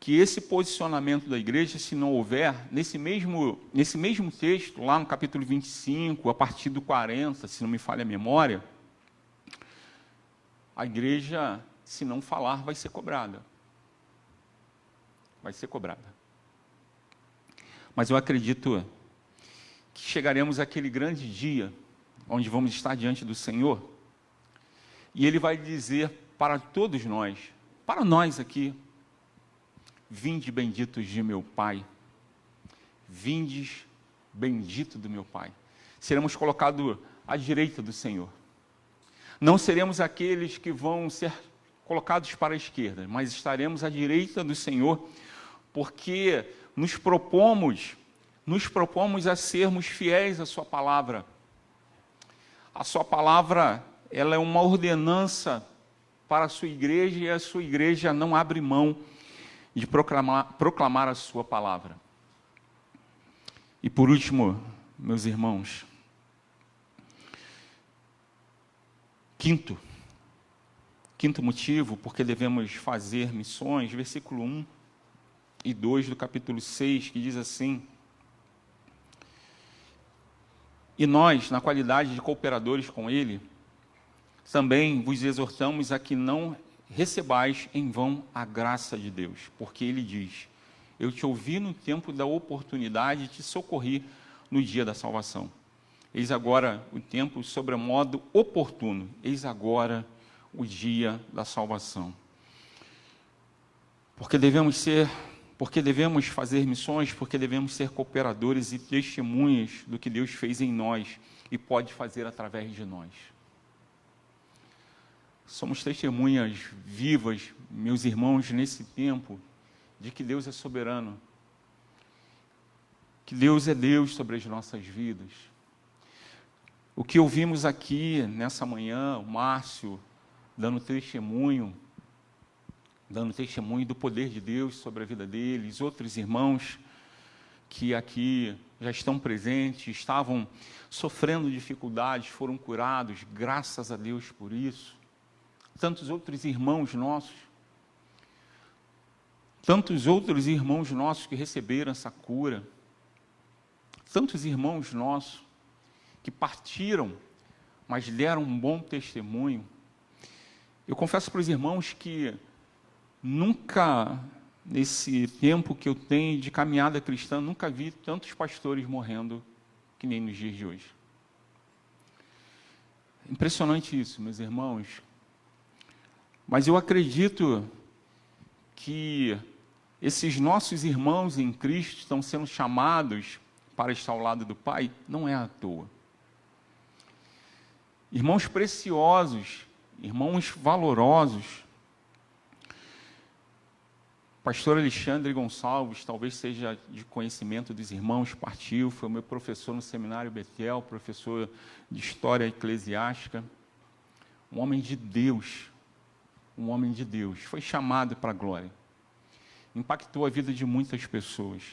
que esse posicionamento da igreja, se não houver, nesse mesmo texto, lá no capítulo 25, a partir do 40, se não me falha a memória, a igreja, se não falar, vai ser cobrada. Vai ser cobrada. Mas eu acredito que chegaremos àquele grande dia, onde vamos estar diante do Senhor, e Ele vai dizer para todos nós, para nós aqui, vinde benditos de meu Pai, vindes bendito do meu Pai. Seremos colocados à direita do Senhor. Não seremos aqueles que vão ser colocados para a esquerda, mas estaremos à direita do Senhor, porque nos propomos a sermos fiéis à sua palavra. A sua palavra, ela é uma ordenança para a sua igreja, e a sua igreja não abre mão de proclamar a sua palavra. E por último, meus irmãos, quinto motivo porque devemos fazer missões, versículo 1 e 2 do capítulo 6, que diz assim: e nós, na qualidade de cooperadores com Ele, também vos exortamos a que não recebais em vão a graça de Deus, porque Ele diz: eu te ouvi no tempo da oportunidade e te socorri no dia da salvação. Eis agora o tempo sobremodo oportuno. Eis agora o dia da salvação. Porque devemos fazer missões, porque devemos ser cooperadores e testemunhas do que Deus fez em nós e pode fazer através de nós. Somos testemunhas vivas, meus irmãos, nesse tempo, de que Deus é soberano, que Deus é Deus sobre as nossas vidas. O que ouvimos aqui nessa manhã, o Márcio dando testemunho do poder de Deus sobre a vida deles, outros irmãos que aqui já estão presentes, estavam sofrendo dificuldades, foram curados, graças a Deus por isso. Tantos outros irmãos nossos que receberam essa cura, tantos irmãos nossos que partiram, mas deram um bom testemunho. Eu confesso para os irmãos que nunca, nesse tempo que eu tenho de caminhada cristã, nunca vi tantos pastores morrendo que nem nos dias de hoje. Impressionante isso, meus irmãos. Mas eu acredito que esses nossos irmãos em Cristo estão sendo chamados para estar ao lado do Pai, não é à toa. Irmãos preciosos, irmãos valorosos. Pastor Alexandre Gonçalves, talvez seja de conhecimento dos irmãos, partiu, foi o meu professor no Seminário Betel, professor de História Eclesiástica, um homem de Deus, foi chamado para a glória. Impactou a vida de muitas pessoas.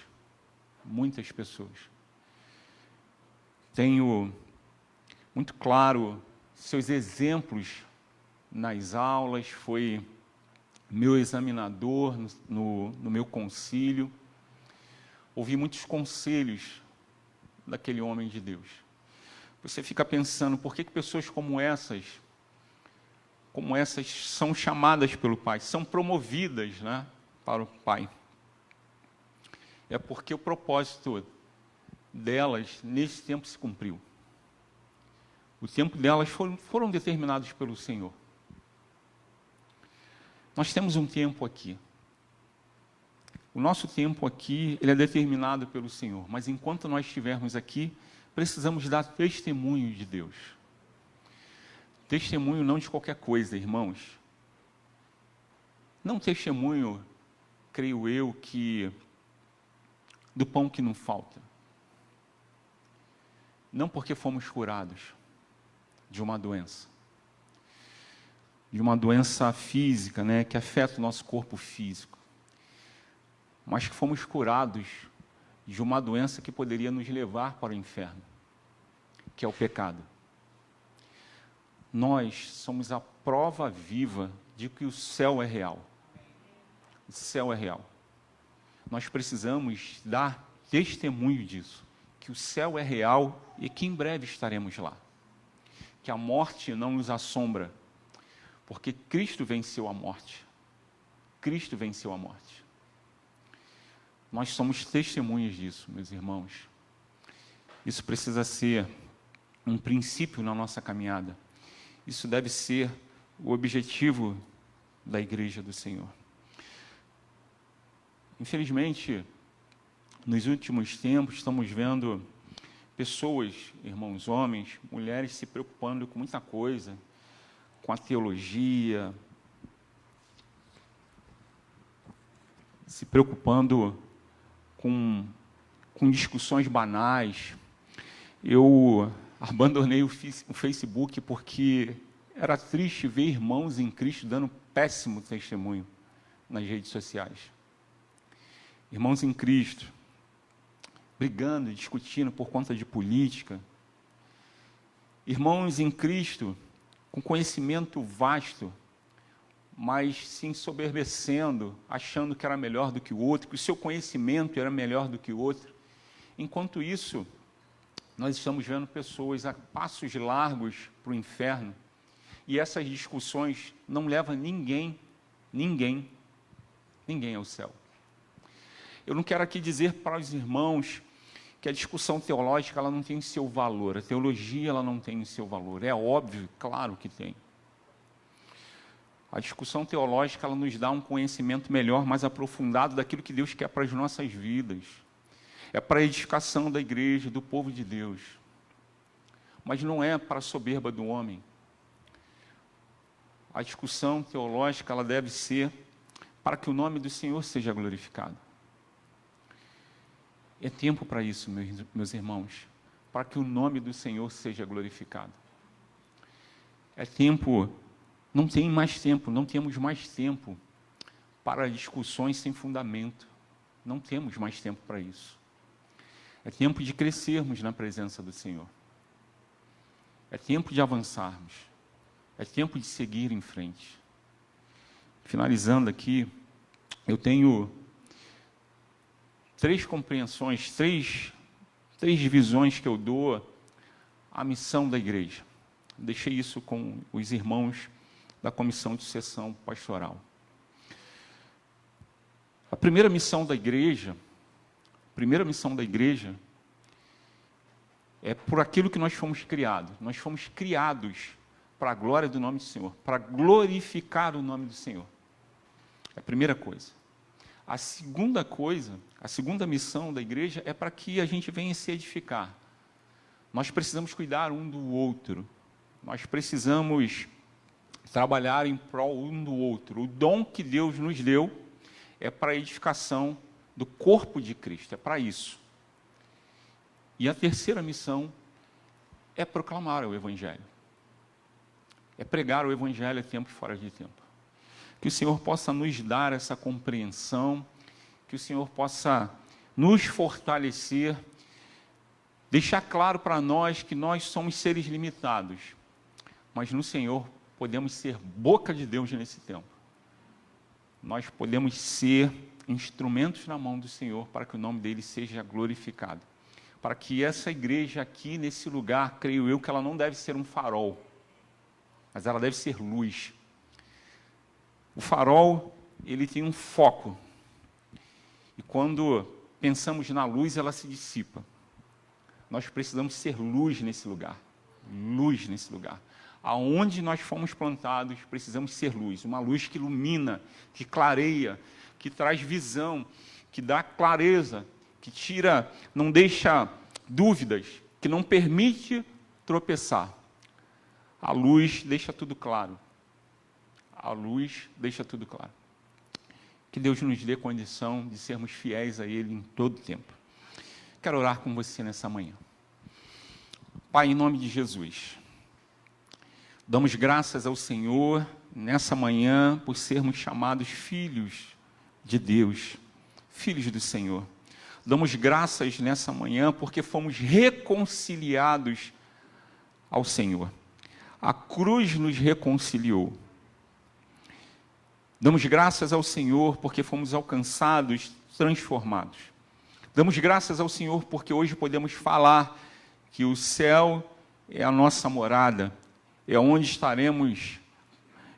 Tenho muito claro seus exemplos nas aulas, foi meu examinador no meu concílio. Ouvi muitos conselhos daquele homem de Deus. Você fica pensando, por que pessoas como essas são chamadas pelo Pai, são promovidas, né, para o Pai? É porque o propósito delas, nesse tempo, se cumpriu. O tempo delas foram determinados pelo Senhor. Nós temos um tempo aqui. O nosso tempo aqui, ele é determinado pelo Senhor. Mas enquanto nós estivermos aqui, precisamos dar testemunho de Deus. Testemunho não de qualquer coisa, irmãos. Não testemunho, creio eu, que do pão que não falta. Não porque fomos curados de uma doença física, né, que afeta o nosso corpo físico, mas que fomos curados de uma doença que poderia nos levar para o inferno, que é o pecado. Nós somos a prova viva de que o céu é real. O céu é real. Nós precisamos dar testemunho disso, que o céu é real e que em breve estaremos lá. Que a morte não nos assombra, porque Cristo venceu a morte. Cristo venceu a morte. Nós somos testemunhas disso, meus irmãos. Isso precisa ser um princípio na nossa caminhada. Isso deve ser o objetivo da Igreja do Senhor. Infelizmente, nos últimos tempos, estamos vendo pessoas, irmãos, homens, mulheres, se preocupando com muita coisa, com a teologia, se preocupando com discussões banais. Eu abandonei o Facebook porque era triste ver irmãos em Cristo dando péssimo testemunho nas redes sociais. Irmãos em Cristo brigando, discutindo por conta de política. Irmãos em Cristo com conhecimento vasto, mas se ensoberbecendo, achando que era melhor do que o outro, que o seu conhecimento era melhor do que o outro. Enquanto isso, nós estamos vendo pessoas a passos largos para o inferno, e essas discussões não levam ninguém ao céu. Eu não quero aqui dizer para os irmãos que a discussão teológica ela não tem o seu valor, a teologia ela não tem o seu valor. É óbvio, claro que tem. A discussão teológica ela nos dá um conhecimento melhor, mais aprofundado daquilo que Deus quer para as nossas vidas. É para a edificação da igreja, do povo de Deus. Mas não é para a soberba do homem. A discussão teológica ela deve ser para que o nome do Senhor seja glorificado. É tempo para isso, meus irmãos, para que o nome do Senhor seja glorificado. É tempo, não temos mais tempo para discussões sem fundamento. Não temos mais tempo para isso. É tempo de crescermos na presença do Senhor. É tempo de avançarmos. É tempo de seguir em frente. Finalizando aqui, eu tenho 3 compreensões, três divisões que eu dou à missão da igreja. Deixei isso com os irmãos da comissão de sessão pastoral. A primeira missão da igreja é por aquilo que nós fomos criados. Nós fomos criados para a glória do nome do Senhor, para glorificar o nome do Senhor. É a primeira coisa. A segunda missão da igreja é para que a gente venha se edificar. Nós precisamos cuidar um do outro. Nós precisamos trabalhar em prol um do outro. O dom que Deus nos deu é para a edificação do corpo de Cristo, é para isso. E a terceira missão é proclamar o Evangelho. É pregar o Evangelho a tempo e fora de tempo. Que o Senhor possa nos dar essa compreensão, que o Senhor possa nos fortalecer, deixar claro para nós que nós somos seres limitados, mas no Senhor podemos ser boca de Deus nesse tempo. Nós podemos ser instrumentos na mão do Senhor para que o nome dele seja glorificado. Para que essa igreja aqui, nesse lugar, creio eu que ela não deve ser um farol, mas ela deve ser luz. O farol, ele tem um foco. E quando pensamos na luz, ela se dissipa. Nós precisamos ser luz nesse lugar. Luz nesse lugar. Aonde nós fomos plantados, precisamos ser luz. Uma luz que ilumina, que clareia, que traz visão, que dá clareza, que tira, não deixa dúvidas, que não permite tropeçar. A luz deixa tudo claro. A luz deixa tudo claro. Que Deus nos dê condição de sermos fiéis a Ele em todo tempo. Quero orar com você nessa manhã. Pai, em nome de Jesus, damos graças ao Senhor nessa manhã por sermos chamados filhos de Deus, filhos do Senhor. Damos graças nessa manhã porque fomos reconciliados ao Senhor. A cruz nos reconciliou. Damos graças ao Senhor porque fomos alcançados, transformados. Damos graças ao Senhor porque hoje podemos falar que o céu é a nossa morada, é onde estaremos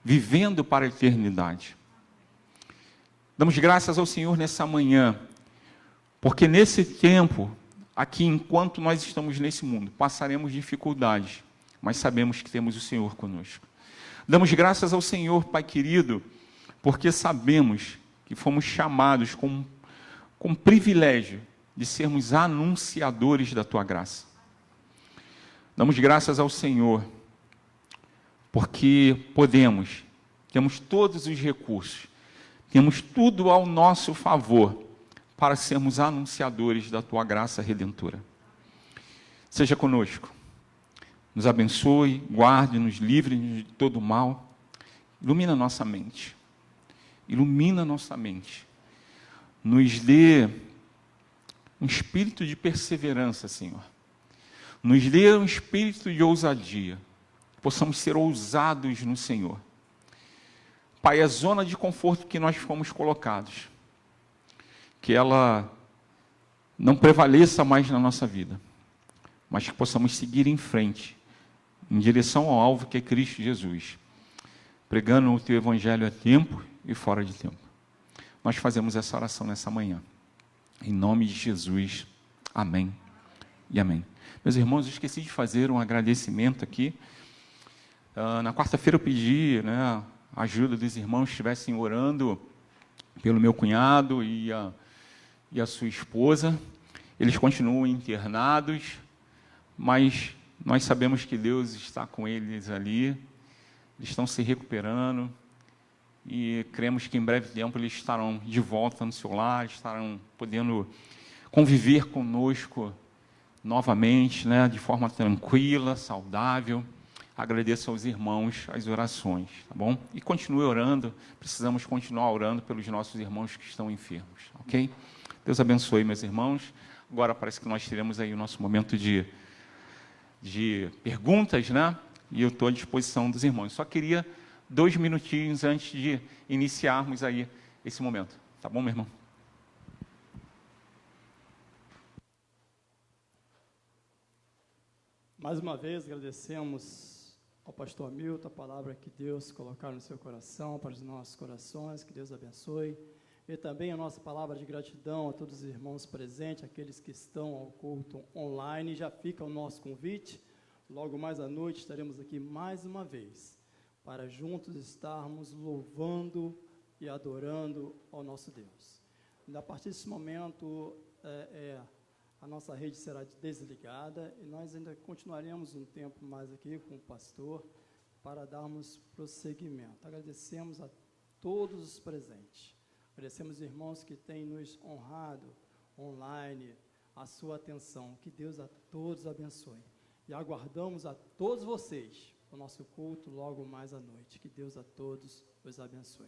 vivendo para a eternidade. Damos graças ao Senhor nessa manhã, porque nesse tempo, aqui enquanto nós estamos nesse mundo, passaremos dificuldades, mas sabemos que temos o Senhor conosco. Damos graças ao Senhor, Pai querido, porque sabemos que fomos chamados com privilégio de sermos anunciadores da Tua graça. Damos graças ao Senhor, porque temos todos os recursos, temos tudo ao nosso favor para sermos anunciadores da Tua graça redentora. Seja conosco, nos abençoe, guarde, nos livre de todo mal, ilumina nossa mente. Ilumina nossa mente, nos dê um espírito de perseverança, Senhor, nos dê um espírito de ousadia, possamos ser ousados no Senhor. Pai, a zona de conforto que nós fomos colocados, que ela não prevaleça mais na nossa vida, mas que possamos seguir em frente, em direção ao alvo que é Cristo Jesus, pregando o Teu Evangelho a tempo e fora de tempo. Nós fazemos essa oração nessa manhã. Em nome de Jesus. Amém. e amém. Meus irmãos, eu esqueci de fazer um agradecimento aqui. Na quarta-feira eu pedi, né, a ajuda dos irmãos que estivessem orando pelo meu cunhado e a sua esposa. Eles continuam internados, mas nós sabemos que Deus está com eles ali, eles estão se recuperando e cremos que em breve tempo eles estarão de volta no seu lar, estarão podendo conviver conosco novamente, né, de forma tranquila, saudável. Agradeço aos irmãos as orações, tá bom? E continue orando, precisamos continuar orando pelos nossos irmãos que estão enfermos, ok? Deus abençoe, meus irmãos. Agora parece que nós teremos aí o nosso momento de perguntas, né? E eu estou à disposição dos irmãos. Só queria 2 minutinhos antes de iniciarmos aí esse momento. Tá bom, meu irmão? Mais uma vez, agradecemos ao pastor Milton a palavra que Deus colocar no seu coração, para os nossos corações, que Deus abençoe. E também a nossa palavra de gratidão a todos os irmãos presentes, aqueles que estão ao culto online. Já fica o nosso convite. Logo mais à noite estaremos aqui mais uma vez, para juntos estarmos louvando e adorando ao nosso Deus. E a partir desse momento, a nossa rede será desligada e nós ainda continuaremos um tempo mais aqui com o pastor para darmos prosseguimento. Agradecemos a todos os presentes. Agradecemos, irmãos, que têm nos honrado online, a sua atenção. Que Deus a todos abençoe. E aguardamos a todos vocês, o nosso culto logo mais à noite. Que Deus a todos os abençoe.